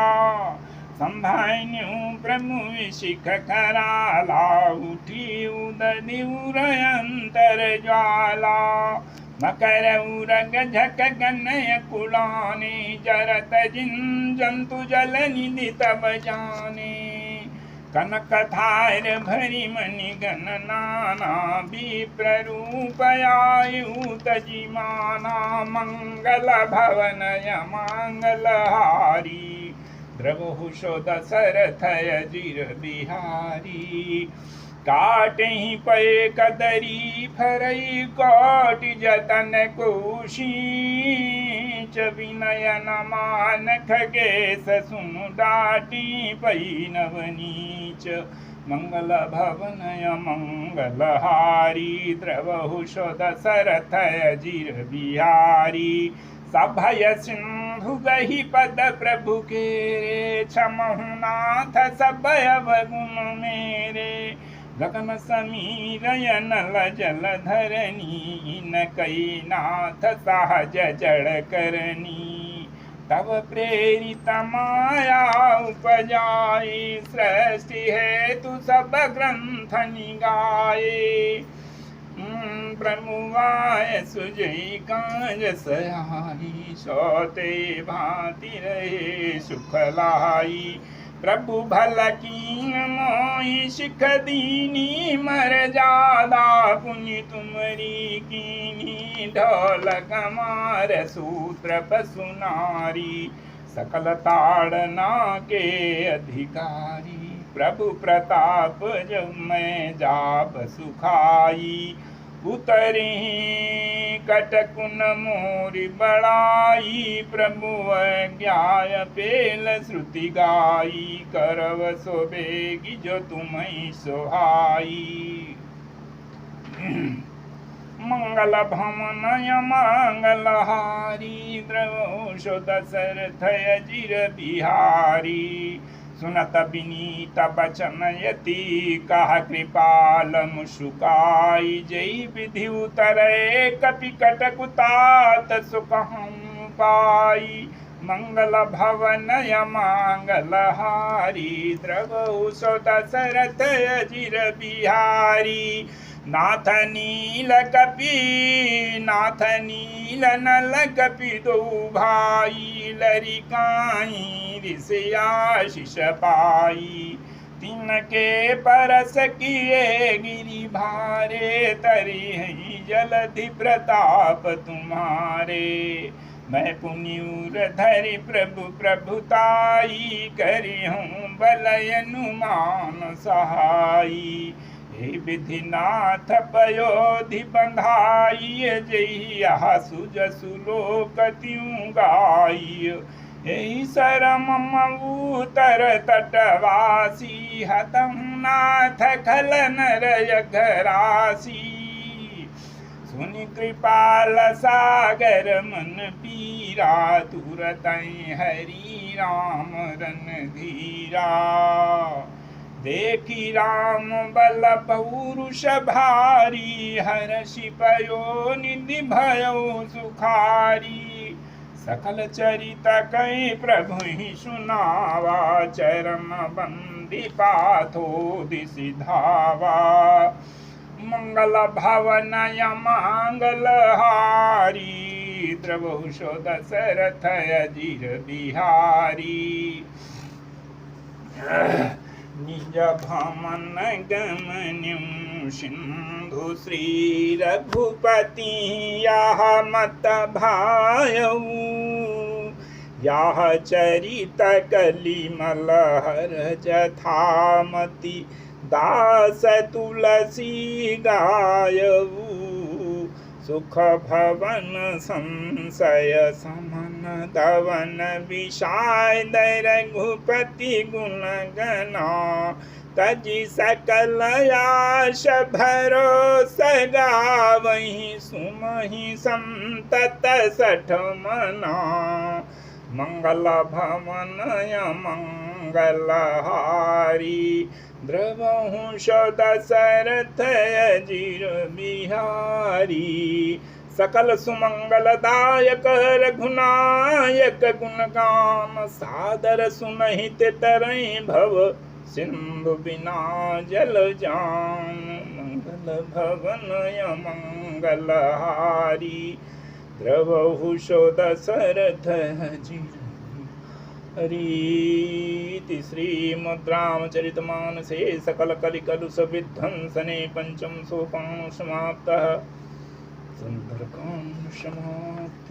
संभान्यु प्रभु शिख कराला, उठी उदधि उरयंतर ज्वाला, मकर उरग झक गनय कुलाने, जरत जिन जंतु जल निधि तब जाने, कनक थार भरी मणि गण नाना, विप्र रूप आयु तजिमाना, मंगल भवनय मांगल हारी, द्रवहु सो दशरथ अजिर बिहारी, काटहि पय कदरी फरई, कोटि जतन कुशीच, विनयन मान खगेश सुनु डाटी पई नवनीच, मंगल भवनय मंगल हारी, द्रवहु सो दशरथ अजिर बिहारी, सभय सिंधु गहि पद प्रभु केरे, क्षमहु नाथ सब अवगुण मेरे, गगन समीर नल जल धरनी, न कई नाथ सहज जड़ करनी, तब प्रेरित माया उपजाए, सृष्टि हेतु सब ग्रंथ निगाए, प्रमुवाय सुजई काज सहाई, सोते भांति रहे सुख लाई, प्रभु भल कीन मोहि शिख दीनी, मर जादा पुनि तुमरी कीनी, ढोल कमार सूत्र पशु नारी, सकल ताड़ना के अधिकारी, प्रभु प्रताप जब मैं जाप सुखाई, उतरी कटकुन मोरि बड़ाई, प्रभु अज्ञाय पेल श्रुति गाई, करव सो बेगी जो तुम्हें सोहाई, मंगल भमनय मंगल हारी, द्रवहु सो दशरथ अजिर बिहारी, सुनत विनीत बचन यति, कहा कृपाल मुसुकाई, जय विधि उतरे कपि कटकुतात सुख हम पाई, मंगल भवनय मंगल हारी, द्रवहु सो दशरथ अजिर बिहारी, नाथ नील नल कपि दो भाई, लरिकाई ऋषियाशिष पाई, तिनके परस किए गिरि भारे, तरिहि जलधि प्रताप तुम्हारे, मैं पुण्यूर धरि प्रभु प्रभुताई, करि हूँ बलय अनुमान सहाई, हे विधिनाथ पयोधि बंधाई, जहिया सुजसु लोक त्यों गाई, हे सरम मऊतर तटवासी, हतहु नाथ खल नर यघरासी, सुनि कृपाल सागर मन पीरा, तुरतहि हरि राम रणधीरा, देखी राम बल पौरुष भारी, हर्षि पयो निधि भयो सुखारी, सकल चरित कई प्रभु ही सुनावा, चरण बंदी पाथो सिधावा, मंगल भवनय मंगल हारी, द्रवहु सो दशरथ अजिर बिहारी, निज भमन गमन्यु सिंधु श्री रघुपति, यह मत भायऊ, यह चरित कलिमल हर जथामति, दास तुलसी गायऊ, सुख भवन संशय समन धवन विषाद, रघुपति गुण गना, तजी सकल आश भरोस गावहीं सुमहि संतत सठ मना मंगल भवनय मंगलहारी द्रवहु सो दशरथ अजिर बिहारी सकल सुमंगलदायक रघुनायक गुणगान सादर सुनहित तरई भव सिंधु बिना जल जान मंगल भवनय मंगलहारी द्रवहु सो दशरथ अजिर हरि श्रीमद्रामचरितमानसे सकल कलिकलुष विध्वंसने पंचम सोपान समाप्तः सुंदरकांड समाप्त।